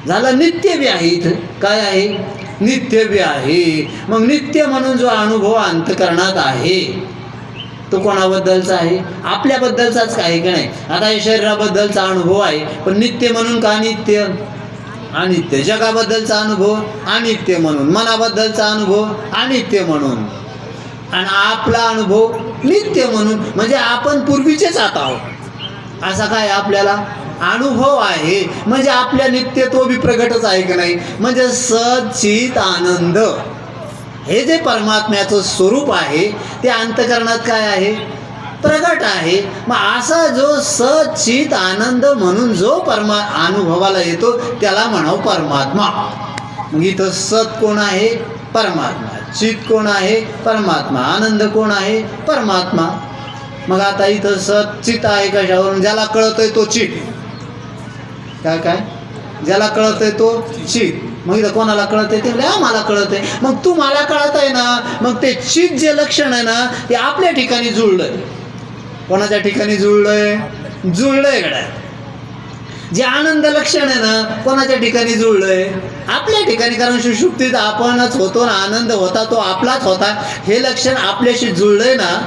झालं. नित्य बी आहे इथं. काय आहे? नित्य बी आहे. मग नित्य म्हणून जो अनुभव अंतःकरणात आहे तो कोणाबद्दलचा आहे? आपल्याबद्दलचाच आहे का नाही? आता या शरीराबद्दलचा अनुभव आहे, पण नित्य म्हणून का नित्य? अनित्य. जगाबद्दलचा अनुभव अनित्य म्हणून, मनाबद्दलचा अनुभव अनित्य म्हणून, आणि आपला अनुभव नित्य म्हणून. म्हणजे आपण पूर्वीचेच आता आहोत असा काय आपल्याला अनुभव आहे. म्हणजे आपल्या नित्यत्व बी प्रगटच आहे का नाही? म्हणजे सच्चित आनंद हे जे परमात्म्याचं स्वरूप आहे ते अंतःकरणात काय आहे? प्रगट आहे. मग असा जो सचित आनंद म्हणून जो अनुभवाला येतो त्याला म्हणावं परमात्मा. मग इथं सत कोण आहे? परमात्मा. चित कोण आहे? परमात्मा. आनंद कोण आहे? परमात्मा. मग आता इथं सत चित आहे कशावरून? ज्याला कळतंय तो चित. काय काय? ज्याला कळतंय तो चित. मग इथं कोणाला कळतंय? ते म्हणजे आम्हाला कळतंय. मग तू मला कळत आहे ना, मग ते चित जे लक्षण आहे ना ते आपल्या ठिकाणी जुळलंय. कोणाच्या ठिकाणी जुळलंय? जुळलंय गड्या. जे आनंद लक्षण आहे ना कोणाच्या ठिकाणी जुळलंय? आपल्या ठिकाणी. कारण सुषुप्तीत आपणच होतो ना, आनंद होता तो आपलाच होता, हे लक्षण आपल्याशी जुळलंय ना.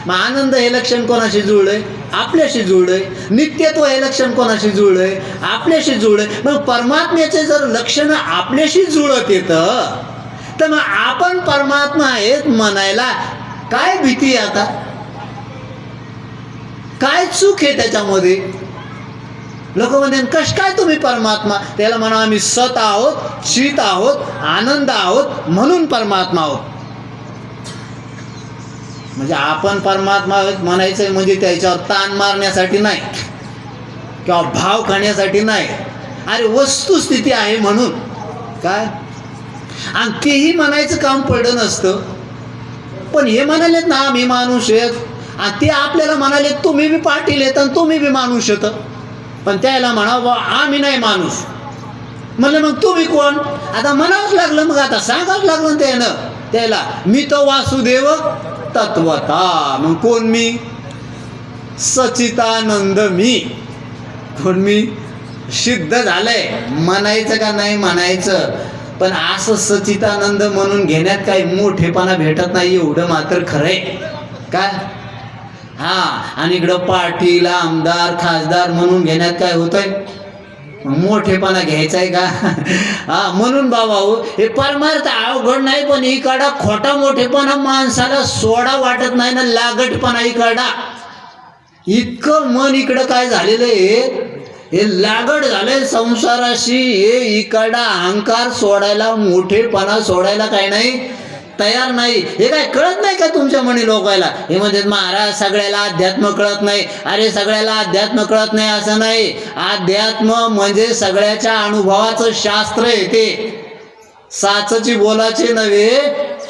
मग आनंद हे लक्षण कोणाशी जुळलंय? आपल्याशी जुळलंय. नित्यत्व हे लक्षण कोणाशी जुळलंय? आपल्याशी जुळलंय. मग परमात्म्याचे जर लक्षण आपल्याशी जुळत येतं तर मग आपण परमात्मा आहेत म्हणायला काय भीती आहे? आता काय चूक आहे त्याच्यामध्ये? लोक म्हणते कश काय तुम्ही परमात्मा? त्याला म्हणा आम्ही सत आहोत, चित आहोत, आनंद आहोत म्हणून परमात्मा आहोत. म्हणजे आपण परमात्मा म्हणायचं म्हणजे त्याच्यावर ताण मारण्यासाठी नाही किंवा भाव खाण्यासाठी नाही. अरे वस्तुस्थिती आहे म्हणून. काय? आणि तेही म्हणायचं काम पडलं नसतं. पण हे म्हणालेत ना आम्ही माणूस आहेत, आणि ते आपल्याला म्हणाले तुम्ही बी पाटील येत आणि तुम्ही बी माणूस येत. पण त्याला म्हणावं आम्ही नाही माणूस. म्हणलं मग तुम्ही कोण? आता म्हणावंच लागलं. मग आता सांगावंच लागलं त्यानं त्याला मी तो वासुदेव तत्वता. मग कोण मी? सचितानंद मी. कोण मी? सिद्ध झालंय. म्हणायचं का नाही म्हणायचं, पण असं सचितानंद म्हणून घेण्यात काही मोठेपणा भेटत नाही, एवढं मात्र खरंय. काय? हा. आणि इकडं पाटील, आमदार, खासदार म्हणून घेण्यात काय होतंय? मोठेपणा घ्यायचा आहे का? हा. म्हणून बाबा हो हे परमार्थ अवघड नाही, पण इकडा खोटा मोठेपणा माणसाला सोडा वाटत नाही ना, लागटपणा इकडा. इतकं मन इकडं काय झालेलं आहे, हे लागड झालंय संसाराशी. हे इकडा अहंकार सोडायला, मोठेपणा सोडायला काय नाही तयार नाही. हे काय कळत नाही का तुमच्या मनी लोकायला? हे म्हणजे महाराज सगळ्याला अध्यात्म कळत नाही. अरे सगळ्याला अध्यात्म कळत नाही असं नाही. अध्यात्म म्हणजे सगळ्याच्या अनुभवाचं शास्त्र आहे. ते साचची बोलाचे नव्हे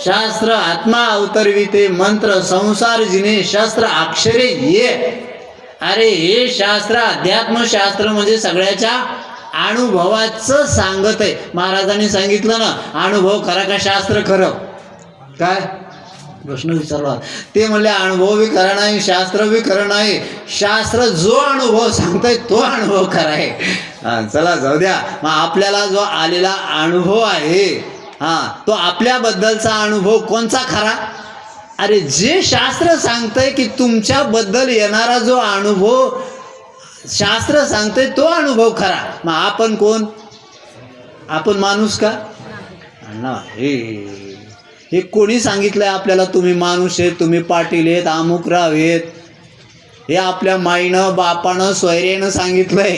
शास्त्र. आत्मा अवतरविते मंत्र, संसार जिने शस्त्र अक्षरे ये. अरे हे शास्त्र, अध्यात्मशास्त्र म्हणजे सगळ्याच्या अनुभवाचं सांगत आहे. महाराजांनी सांगितलं ना अनुभव खरा का शास्त्र खरं? काय प्रश्न विचारला? ते म्हणले अनुभव बी खरा नाही, शास्त्र बी खरं नाही. शास्त्र जो अनुभव सांगताय तो अनुभव खरा आहे. हां चला जाऊ द्या. मग आपल्याला जो आलेला अनुभव आहे तो आपल्याबद्दलचा अनुभव कोणचा खरा? अरे जे शास्त्र सांगतंय की तुमच्याबद्दल येणारा जो अनुभव शास्त्र सांगतंय तो अनुभव खरा. मग आपण कोण? आपण माणूस का? हे कोणी सांगितलंय आपल्याला तुम्ही माणूस आहेत, तुम्ही पाटील आहेत, अमुकराव आहेत? हे आपल्या माईनं बापानं सोयऱ्यानं सांगितलंय.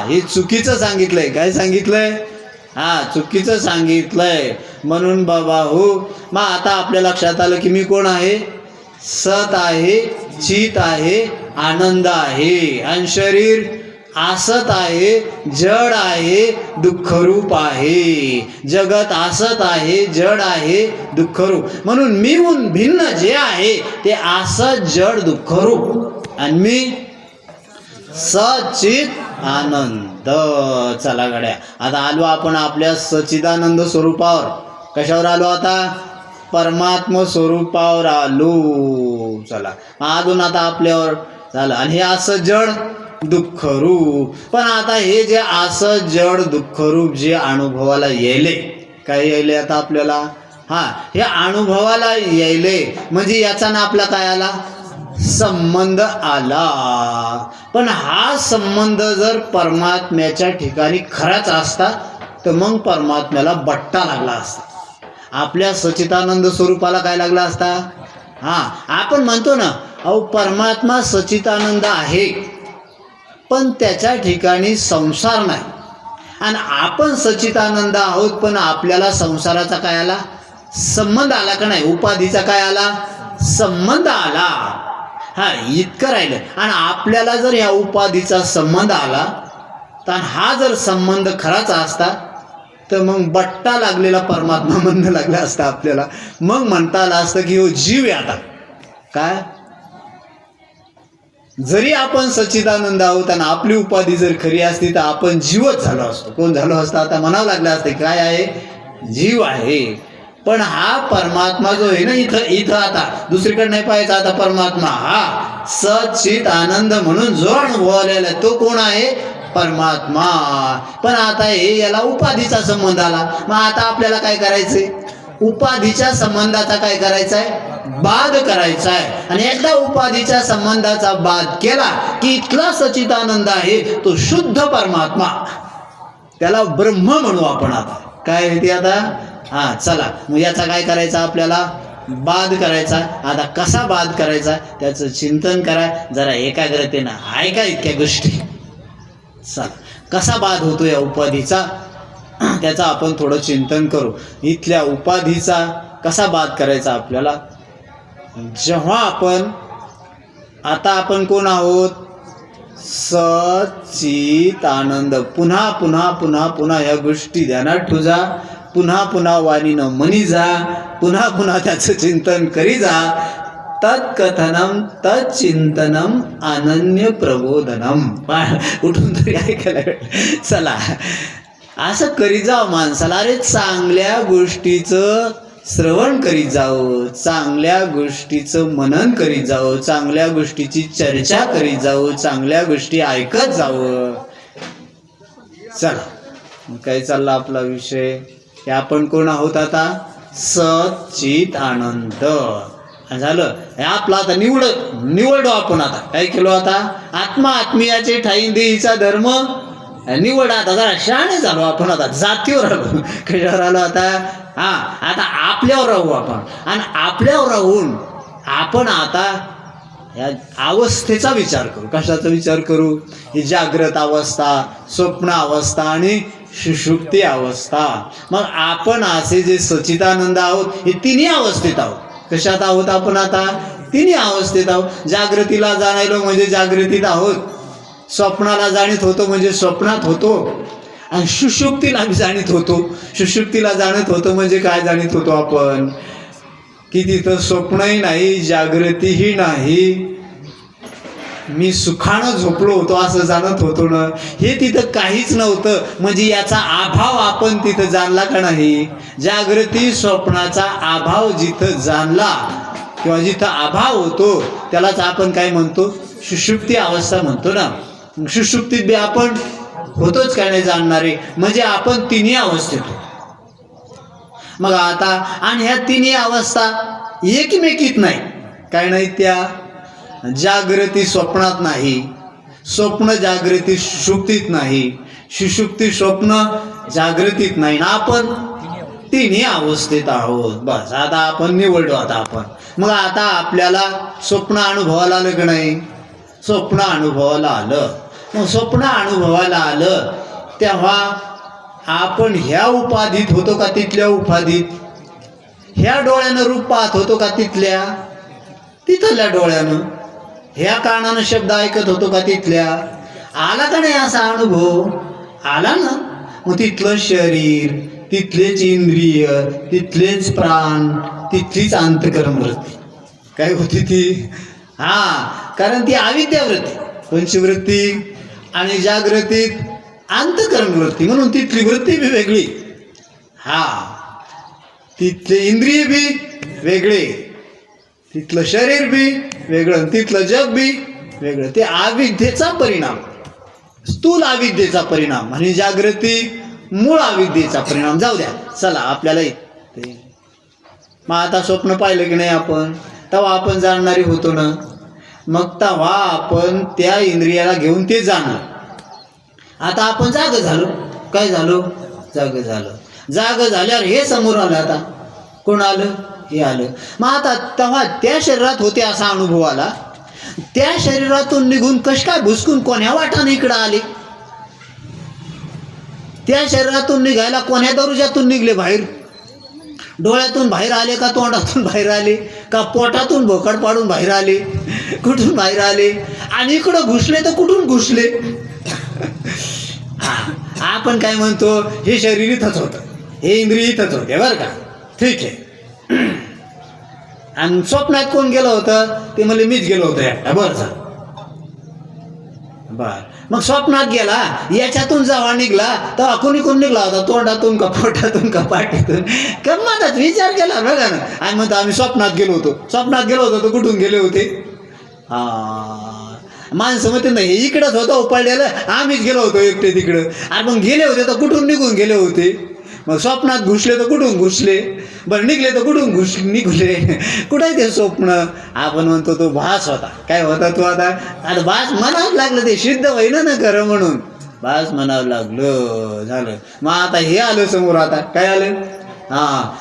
हे चुकीचं सांगितलंय. काय सांगितलंय? चुकीचं सांगितलंय. म्हणून बाबा हो मग आता आपल्या लक्षात आलं की मी कोण आहे? सत आहे, चित आहे, आनंद आहे. आणि शरीर आसत आहे, जड आहे, दुःखरूप आहे. जगत आसत आहे, जड आहे, दुःखरूप. म्हणून मीहून भिन्न जे आहे ते आसत, जड, दुःखरूप. आणि मी सचित आनंद. चला गड्या आता आलो आपण आपल्या सचिदानंद स्वरूपावर. कशावर आलो आता? परमात्म स्वरूपावर आलो. चला अजून आता आपल्यावर झालं. आणि हे असं जड दुःखरूप. पण आता हे जे असं जड दुःखरूप जे अनुभवाला यायले, काय यायले आता आपल्याला? हे अनुभवाला यायले म्हणजे याचा ना आपला काय आला? संबंध आला. पण हा संबंध जर परमात्म्याच्या ठिकाणी खराच असता तर मग परमात्म्याला बट्टा लागला असता. आपल्या सचितानंद स्वरूपाला काय लागला असता? आपण म्हणतो ना अहो परमात्मा सचितानंद आहे पण त्याच्या ठिकाणी संसार नाही. आणि आपण सचितानंद आहोत पण आपल्याला संसाराचा काय आला? संबंध आला का नाही? उपाधीचा काय आला? संबंध आला. हा इतकं राहिलं. आणि आपल्याला जर या उपाधीचा संबंध आला तर हा जर संबंध खराच असता तर मग बट्टा लागलेला परमात्मा म्हणणं लागला असता आपल्याला. मग म्हणता आलं असतं की हो जीव आहे आता. काय जरी आपण सच्चिदानंद आहोत आणि आपली उपाधी जर खरी असती तर आपण जीवच झालो असतो. कोण झालो असतं आता म्हणावं लागलं असतं काय आहे, जीव आहे. पण हा परमात्मा जो आहे ना इथं आता दुसरीकडे नाही पाहायचा. आता परमात्मा हा सच्चित आनंद म्हणून जो अनुभवलेला आहे तो कोण आहे, परमात्मा. पण आता हे याला उपाधीचा संबंध आला. मग आता आपल्याला काय करायचंय, उपाधीच्या संबंधाचा काय करायचा आहे, बाध करायचा आहे. आणि एकदा उपाधीच्या संबंधाचा बाध केला की इथला सच्चिदानंद आहे तो शुद्ध परमात्मा, त्याला ब्रह्म म्हणू आपण. आता काय आहे ते आता हा चला मग याचा काय करायचा आपल्याला, बाध करायचा. आता कसा बाध करायचा त्याचं चिंतन करा जरा एकाग्रतेनं. ऐका इतक्या गोष्टी. चला कसा बाध होतो या उपाधीचा त्याचा आपण थोडं चिंतन करू. इथल्या उपाधीचा कसा बाध करायचा आपल्याला, जेव्हा आपण कोण आहोत, सच्चित आनंद. पुन्हा पुन्हा पुन्हा पुन्हा ह्या गोष्टी ध्यानात ठुजा. पुन्हा पुन्हा वाणीनं मनी जा. पुन्हा पुन्हा त्याचं चिंतन करी जा. तत्कथनम तच्चिंतनम अनन्य प्रबोधनम. उठून तरी ऐकायला चला असं करीत जावं माणसाला. अरे चांगल्या गोष्टीचं श्रवण करीत जावं, चांगल्या गोष्टीचं मनन करीत जावं, चांगल्या गोष्टीची चर्चा करीत जावं, चांगल्या गोष्टी ऐकत जावं. चला काय चालला आपला विषय, हे आपण कोण आहोत आता, सच्चित आनंद. झालं हे आपला आता निवडलो आपण. आता काय केलो, आता आत्मा आत्मीयाचे ठाईन देईचा धर्म निवड. आता जरा शहाणे झालो आपण. आता जातीवर आलो, कशावर आलो आता, हा आता आपल्यावर राहू आपण. आणि आपल्यावर राहून आपण आता या अवस्थेचा विचार करू. कशाचा विचार करू, ही जागृत अवस्था, स्वप्न अवस्था आणि सुषुप्ती अवस्था. मग आपण असे जे सच्चिदानंद आहोत हे तिन्ही अवस्थेत आहोत. कशात आहोत आपण आता, तिन्ही अवस्थेत आहोत. जागृतीला जाणायलो म्हणजे जागृतीत आहोत, स्वप्नाला जाणीत होतो म्हणजे स्वप्नात होतो, आणि सुषुप्तीला जाणीत होतो. सुषुप्तीला जाणत होतो म्हणजे काय जाणीत होतो आपण, की तिथं स्वप्नही नाही, जागृतीही नाही, मी सुखानं झोपलो होतो असं जाणत होतो ना. हे तिथं काहीच नव्हतं. म्हणजे याचा अभाव आपण तिथं जाणला का नाही. जागृती स्वप्नाचा अभाव जिथं जाणला किंवा जिथं अभाव होतो त्यालाच आपण काय म्हणतो, सुषुप्ती अवस्था म्हणतो ना. सुषुप्तीत बी आपण होतोच काय नाही जाणणारे, म्हणजे आपण तिन्ही अवस्थेत होतो. मग आता आणि ह्या तिन्ही अवस्था एकमेकीत नाही, काय नाही, त्या जागृती स्वप्नात नाही, स्वप्न जागृती सुषुप्तीत नाही, सुषुप्ती स्वप्न जागृतीत नाही ना. आपण तिन्ही अवस्थेत आहोत. बस आता आपण निवडलो. आता आपण मग आता आपल्याला स्वप्न अनुभवाला आलं का नाही, स्वप्न अनुभवाला आलं. मग स्वप्न अनुभवाला आलं तेव्हा आपण ह्या उपाधीत होतो का तिथल्या उपाधीत, ह्या डोळ्यानं रूप पाहत होतो का तिथल्या डोळ्यानं, ह्या कानानं शब्द ऐकत होतो का तिथल्या. आला का नाही असा अनुभव, आला ना. मग तिथलं शरीर, तिथलेच इंद्रिय, तिथलेच प्राण, तिथलीच अंतःकरण वृत्ती काय होती ती, हा कारण ती अविद्यावृत्ती, पंचवृत्ती आणि जागृतीत अंतःकरण वृत्ती, म्हणून तिथली वृत्ती बी वेगळी, हा तिथले इंद्रिय बी वेगळे, तिथलं शरीर बी वेगळं, तिथलं जग बी वेगळं. ते अविद्येचा परिणाम, स्थूल अविद्येचा परिणाम, आणि जागृती मूळ अविद्येचा परिणाम. जाऊ द्या चला आपल्याला ते. मग आता स्वप्न पाहिलं की नाही आपण, तेव्हा आपण जाणणारी होतो ना. मग तेव्हा आपण त्या इंद्रियाला घेऊन ते जाणलं. आता आपण जाग झालो, काय झालो, जाग झालं. जाग झाल्यावर हे समोर आलं. आता कोण आलं, हे आलं. मग आता तेव्हा त्या शरीरात होते असा अनुभव आला. त्या शरीरातून निघून कश काय भुसकून कोण्या वाटाने इकडं आले, त्या शरीरातून निघायला कोण्या दरुजातून निघले बाहेर, डोळ्यातून बाहेर आले का तोंडातून बाहेर आले का पोटातून भोकाड पाडून बाहेर आले, कुठून बाहेर आले आणि इकडं घुसले तर कुठून घुसले? आपण काय म्हणतो, हे शरीर इथंच होतं, हे इंद्रिय इथंच होते बरं का, ठीक आहे. आणि स्वप्नात कोण गेलं होतं? ते म्हणले मीच गेलो होतो एकटा. बरं झालं. बर, मग स्वप्नात गेला, याच्यातून जेव्हा निघला तेव्हा कोण निघला होता? तोंडातून का पोटातून का पाठीतून? गंमतच विचार केला बघा ना. आणि म्हणतो आम्ही स्वप्नात गेलो होतो. स्वप्नात गेलो होतो तर कुठून गेले होते? माणसं म्हणते नाही हे इकडंच होतं उपाळलेलं, आम्हीच गेलो होतो एकटे तिकडं. आणि मग गेले होते तर कुठून निघून गेले होते? मग स्वप्नात घुसले तर कुठून घुसले? बरं निघले तर कुठून निघले? कुठं ते स्वप्न? आपण म्हणतो तो भास होता. काय होता तो? आता भास म्हणावं लागलं, ते सिद्ध होईना ना खरं म्हणून भास म्हणावं लागलं. झालं. मग आता हे आलं समोर. आता काय आलं?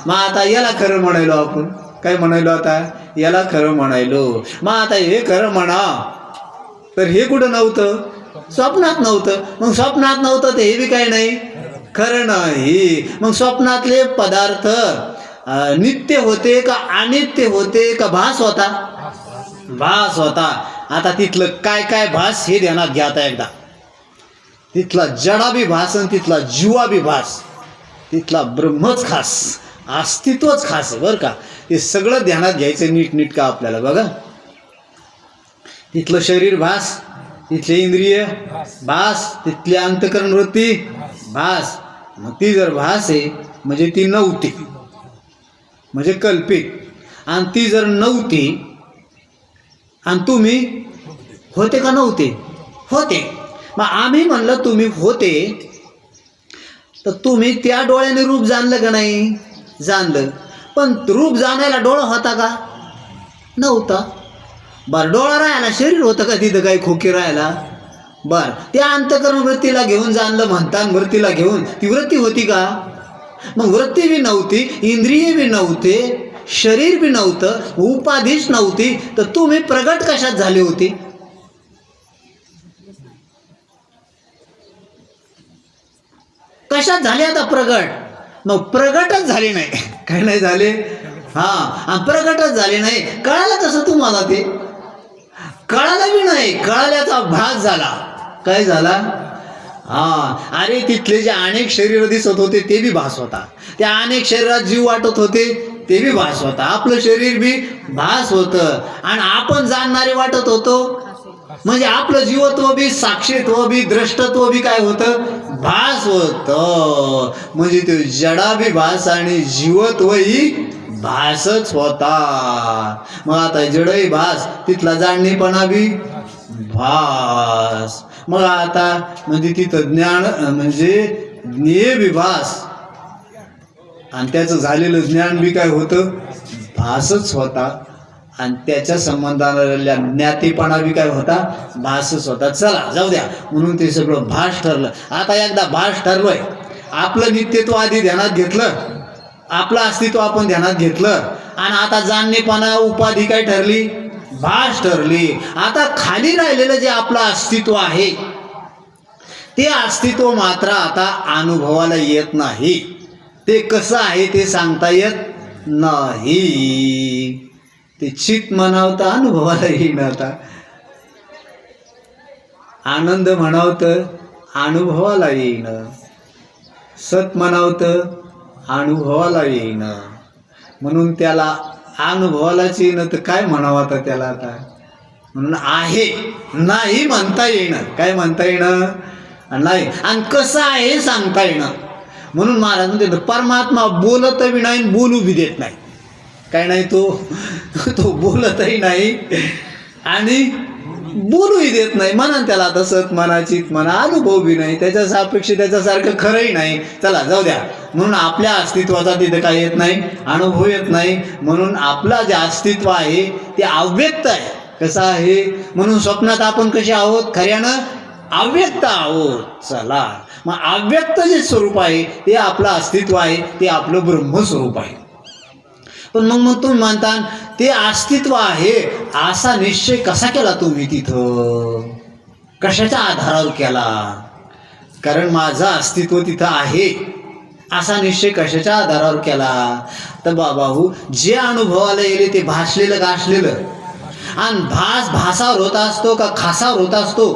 मग आता याला खरं म्हणायलो आपण. काय म्हणायलो आता? याला खरं म्हणायलो. मग आता हे खरं म्हणा, तर हे कुठं नव्हतं? स्वप्नात नव्हतं. मग स्वप्नात नव्हतं ते हे बी काय नाही, खरं नाही. मग स्वप्नातले पदार्थ नित्य होते का अनित्य होते का भास होता? भास होता. आता तिथलं काय काय भास हे ध्यानात घ्या आता एकदा. तिथला जडा बी भास आणि तिथला जीवा बी भास, तिथला ब्रह्मच खास, अस्तित्वच खास आहे बरं का. हे सगळं ध्यानात घ्यायचं नीट का आपल्याला. बघा, तिथलं शरीर भास, तिथले इंद्रिय भास, तिथली अंतःकरण वृत्ती भास. मग ती जर भास आहे म्हणजे ती नव्हती, म्हणजे कल्पित. आणि ती जर नव्हती आणि तुम्ही होते का नव्हते? होते. मग आम्ही म्हणलं तुम्ही होते, तर तुम्ही त्या डोळ्याने रूप जाणलं का नाही? जाणलं. पण रूप जाणायला डोळा होता का? नव्हता. बरं, डोळा राहायला शरीर होतं का तिथं? काही खोकी राहायला? बरं, त्या अंतःकरण वृत्तीला घेऊन जाणलं म्हणता, वृत्तीला घेऊन ती वृत्ती होती का? मग वृत्ती बी नव्हती, इंद्रिय बी नव्हते, शरीर बी नव्हतं, उपाधीच नव्हती, तर तुम्ही प्रगट कशात झाले होते? कशात झाले आता प्रगट? मग प्रगटच झाले नाही. काय नाही झाले? प्रगटच झाले नाही. कळालं कसं तुम्हाला? ते कळालं बी नाही, कळाल्याचा भास झाला. काय झाला? अरे तिथले जे अनेक शरीर दिसत होते ते बी भास होता. त्या अनेक शरीरात जीव वाटत होते ते बी भास होता. आपलं शरीर बी भास होतं. आणि आपण जाणणारे वाटत होतो, म्हणजे आपलं जीवत्व बी, साक्षीत्व बी, द्रष्टत्व बी काय होतं? भास होतं. म्हणजे ते जडा बी भास आणि जीवत्वही भासच होता. मग आता जडही भास, तिथला जाणणेपणा बी भास. मग आता म्हणजे तिथं ज्ञान म्हणजे ज्ञेय बी भास आणि त्याचं झालेलं ज्ञान बी काय होतं? भासच होता. आणि त्याच्या संबंधाला ज्ञातेपणा बी काय होता? भासच होता. चला जाऊ द्या, म्हणून ते सगळं भास ठरलं. आता एकदा भास ठरलोय, आपलं नित्यत्व आधी ध्यानात घेतलं, आपलं अस्तित्व आपण ध्यानात घेतलं, आणि आता जाणणेपणा उपाधी काय ठरली? भास ठरली. आता खाली राहिलेलं जे आपलं अस्तित्व आहे ते अस्तित्व मात्र आता अनुभवाला येत नाही. ते कसं आहे ते सांगता येत नाही. ते चित म्हणावतं अनुभवाला येईन. आता आनंद म्हणावतं अनुभवाला येईन, सत म्हणावतं अनुभवाला येईन. म्हणून त्याला अनुभवालाच येईन तर काय म्हणावं आता त्याला? आता म्हणून आहे नाही म्हणता येईन. काय म्हणता येईन? नाही. आणि कसं आहे हे सांगता येणं. म्हणून महाराज म्हणते परमात्मा बोलत बी नाही, बोलू बी देत नाही. काय नाही? तो बोलतही नाही आणि बोलूही देत नाही. म्हणा त्याला आता सत म्हणा, चित म्हणा, अनुभव बी नाही. त्याच्या सापेक्ष त्याच्यासारखं खरंही नाही. चला जाऊ द्या. म्हणून आपल्या अस्तित्वाचा तिथं काय येत नाही? अनुभव येत नाही. म्हणून आपला जे अस्तित्व आहे ते अव्यक्त आहे. कसं आहे? म्हणून स्वप्नात आपण कसे आहोत? खऱ्यानं अव्यक्त आहोत. चला, मग अव्यक्त जे स्वरूप आहे ते आपलं अस्तित्व आहे, ते आपलं ब्रह्मस्वरूप आहे. पण मग तुम्ही म्हणता ते अस्तित्व आहे असा निश्चय कसा केला तुम्ही? तिथं कशाच्या आधारावर केला? कारण माझं अस्तित्व तिथं आहे, असा निश्चय कशाच्या आधारावर केला? तर बाबाहू जे अनुभवाला येले ते भासलेलं गासलेलं, आणि भासावर होत असतो का खासावर होत असतो?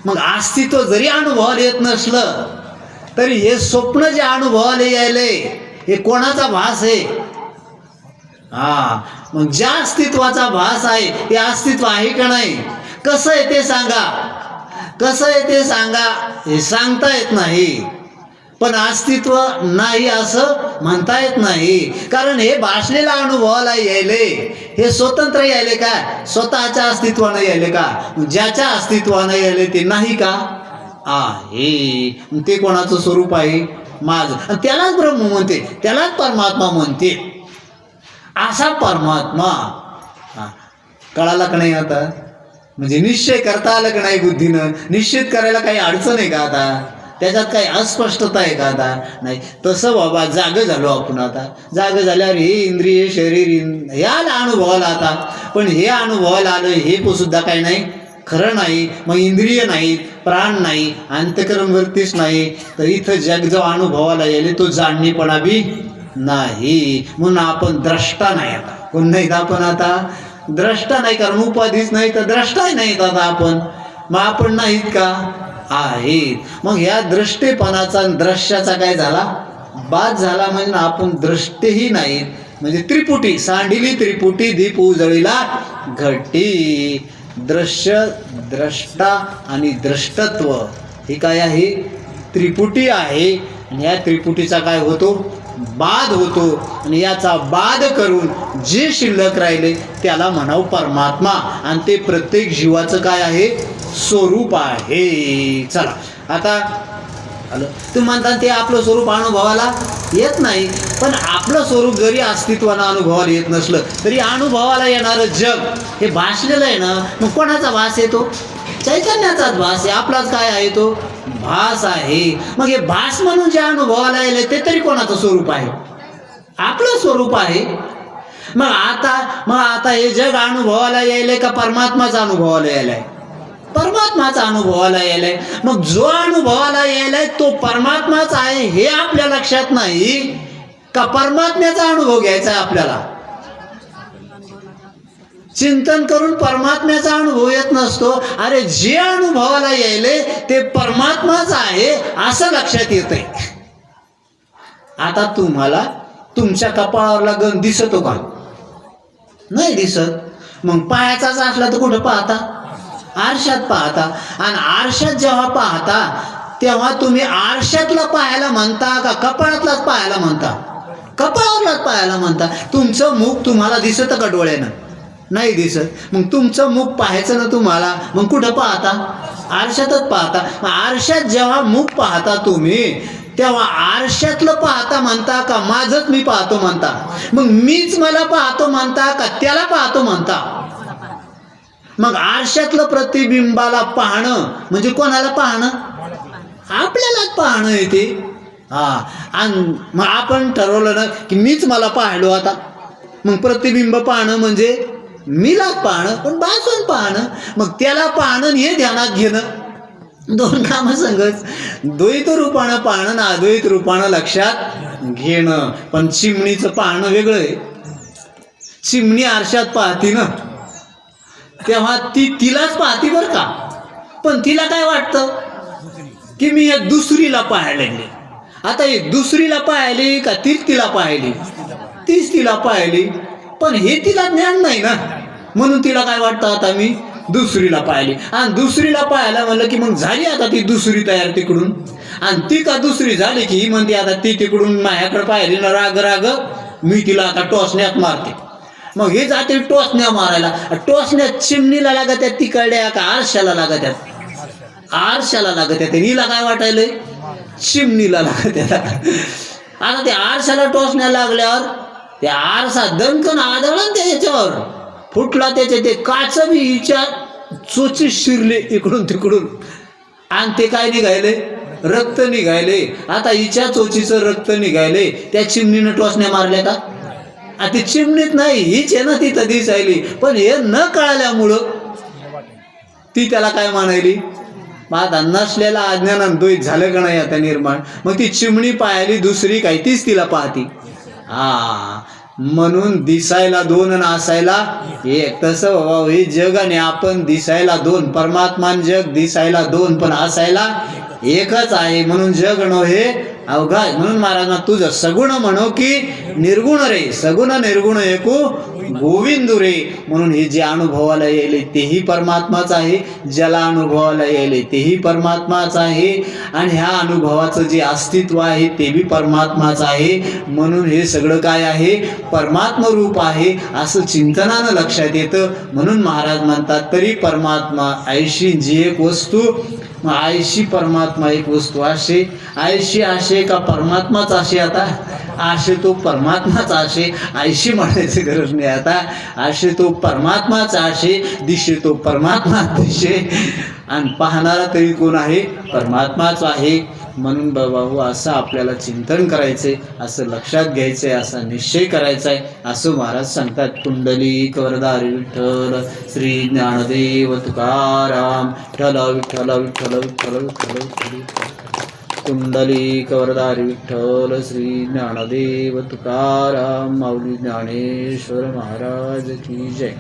मग अस्तित्व जरी अनुभवाला येत नसलं तरी हे स्वप्न जे अनुभवाला यायले हे कोणाचा भास आहे? मग ज्या अस्तित्वाचा भास आहे ते अस्तित्व आहे का नाही? कसं आहे ते सांगा, कसं आहे ते सांगा. हे सांगता येत नाही, पण अस्तित्व नाही असं म्हणता येत नाही. कारण हे भासलेल्या अनुभवाला यायले हे स्वतंत्र यायले का? स्वतःच्या अस्तित्वानं यायले का? ज्याच्या अस्तित्वानं यायले ते नाही का? आहे. ते कोणाचं स्वरूप आहे? माझं. आणि त्यालाच ब्रह्म म्हणते, त्यालाच परमात्मा म्हणते. असा परमात्मा कळाला का नाही आता? म्हणजे निश्चय करता आलं का नाही बुद्धीनं? निश्चित करायला काही अडचण आहे का आता? त्याच्यात काही अस्पष्टता आहे का आता? नाही. तसं बाबा जागे झालो आपण. आता जागे झाल्यावर हे इंद्रिय शरीर याला अनुभवाला आता, पण हे अनुभवाला आलं हे सुद्धा काही नाही, खरं नाही. मग इंद्रिय नाहीत, प्राण नाही, अंतःकरण वृत्तीच नाही, तर इथं जग जो अनुभवाला येईल तो जाणणीपणा बी नाही. म्हणून आपण द्रष्टा नाही. आता कोण नाहीत आपण? आता द्रष्टा नाही, कारण उपाधीच नाही तर द्रष्टाही नाहीत आता आपण. मग आपण नाहीत का? आहेत. मग ह्या दृष्टेपणाचा दृश्याचा काय झाला? बाद झाला. म्हणजे आपण दृष्टेही नाहीत. म्हणजे त्रिपुटी सांडिली त्रिपुटी दीप उजळीला घटी. दृश्य, द्रष्टा आणि द्रष्टत्व हे काय आहे? त्रिपुटी आहे. आणि या त्रिपुटीचा काय होतो? बाद होतो. आणि याचा बाद करून जे शिल्लक राहिले त्याला म्हणावं परमात्मा. आणि ते प्रत्येक जीवाचं काय आहे? स्वरूप आहे. चला आता आलं. तुम्ही म्हणता ते आपलं स्वरूप अनुभवाला येत नाही, पण आपलं स्वरूप जरी अस्तित्वानं अनुभवाला येत नसलं तरी अनुभवाला येणारं जग हे भासलेलं आहे ना. मग कोणाचा भास येतो? चैतन्याचाच भास आहे. आपलाच काय आहे? तो भास आहे. मग हे भास म्हणून जे अनुभवाला येईल ते तरी कोणाचं स्वरूप आहे? आपलं स्वरूप आहे. मग आता हे जग अनुभवाला यायलंय का परमात्माचा अनुभवाला यायलाय? परमात्माचा अनुभवाला यायलाय. मग जो अनुभवाला यायलाय तो परमात्माच आहे हे आपल्या लक्षात नाही का? परमात्म्याचा अनुभव घ्यायचा आहे आपल्याला. चिंतन करून परमात्म्याचा अनुभव येत नसतो. अरे जे अनुभवाला यायले ते परमात्माच आहे असं लक्षात येतंय. आता तुम्हाला तुमच्या कपाळावरला गंध दिसतो का? नाही दिसत. मग पायाचाच असला तर कुठं पाहता? आरशात पाहता. आणि आरशात जेव्हा पाहता तेव्हा तुम्ही आरशातला पाहायला म्हणता का कपाळातलाच पाहायला म्हणता? कपाळावरलाच पाहायला म्हणता. तुमचं मुख तुम्हाला दिसतं का डोळ्यानं? नाही दिसत. मग तुमचं मुख पाहायचं ना तुम्हाला, मग कुठं पाहता? आरशातच पाहता. मग आरशात जेव्हा मुख पाहता तुम्ही तेव्हा आरशातलं पाहता म्हणता का माझंच मी पाहतो म्हणता? मग मीच मला पाहतो म्हणता का त्याला पाहतो म्हणता? मग आरशातलं प्रतिबिंबाला पाहणं म्हणजे कोणाला पाहणं? आपल्यालाच पाहणं येते. आणि मग आपण ठरवलं ना की मीच मला पाहिलो आता. मग प्रतिबिंब पाहणं म्हणजे मीलाच पाहणं, पण भासून पाहणं. मग त्याला पाहणं हे ध्यानात घेणं दोन कामं संगच. द्वैत रूपानं पाहणं ना अद्वैत रूपानं लक्षात घेणं. पण चिमणीचं पाहणं वेगळं आहे. चिमणी आरशात पाहती ना तेव्हा ती तिलाच पाहती बरं का, पण तिला काय वाटतं की मी एक दुसरीला पाहायला लागले. आता एक दुसरीला पाहिली का तीच तिला पाहिली? तीच तिला पाहिली, पण हे तिला ज्ञान नाही ना. म्हणून तिला काय वाटतं आता मी दुसरीला पाहिली. आणि दुसरीला पाहायला म्हणलं की मग झाली आता ती दुसरी तयार तिकडून. आणि ती का दुसरी झाली की ही म्हणते आता ती तिकडून माझ्याकडे पाहिली ना राग राग मी तिला आता टोचण्यात मारते. मग हे जाते टोचण्या मारायला. टोचण्यात चिमणीला लागत आहेत तिकडल्या का आरशाला लागत आहेत? आरशाला लागत आहेत. हिला काय वाटायलंय? चिमणीला लागत आहेत. आता ते आरशाला टोचण्या लागल्यावर ते आरसा दणकन आदळण त्याच्यावर फुटला. त्याचे ते काच बी हिच्या चोचीत शिरले इकडून तिकडून. आणि ते काय निघायले? रक्त निघायले. आता हिच्या चोचीचं रक्त निघायले. त्या चिमणीनं टोचण्या मारल्या का? ती चिमणीत नाही हीच आहे ना तिथं दिसायली. पण हे न कळाल्यामुळं ती त्याला काय मानायली? मग आता नसलेला अज्ञान द्वैत झालं का नाही आता निर्माण. मग ती चिमणी पाहिली दुसरी काय तीच तिला पाहती. हा म्हणून दिसायला दोन आणि असायला एक. तसं बाबा हे जग आणि आपण दिसायला दोन, परमात्मा जग दिसायला दोन पण असायला एकच आहे. म्हणून जग नव्हे अवघा. म्हणून महाराज तुझं सगुण म्हणो की निर्गुण रे, सगुण निर्गुण एकू गोविंद रे. म्हणून हे जे अनुभवाला येईल तेही परमात्माच आहे, ज्याला अनुभवाला येईल तेही परमात्माच आहे, आणि ह्या अनुभवाचं जे अस्तित्व आहे ते बी परमात्माच आहे. म्हणून हे सगळं काय आहे, परमात्म रूप आहे असं चिंतनानं लक्षात येतं. म्हणून महाराज म्हणतात तरी परमात्मा ऐशी जी एक वस्तू, आयशी परमात्मा एक वस्तू असे. आयशी असे का परमात्माच असे. आता असे तो परमात्माच असे, आयशी म्हणायची गरज नाही. आता असे तो परमात्माच असे, दिशे तो परमात्मा दिशे, आणि पाहणारा तरी कोण आहे, परमात्माच आहे. म्हणून बाबा असं आपल्याला चिंतन करायचंय, असं लक्षात घ्यायचंय, असा निश्चय करायचा आहे असं महाराज सांगतात. पुंडलिक वरदारी विठ्ठल श्री ज्ञानदेव तुकाराम विठ्ठल विठ्ठल विठ्ठल विठ्ठल विठ्ठल विठ्ठल. पुंडलिक वरदारी विठ्ठल श्री ज्ञानदेव तुकाराम माऊली ज्ञानेश्वर महाराज की जय.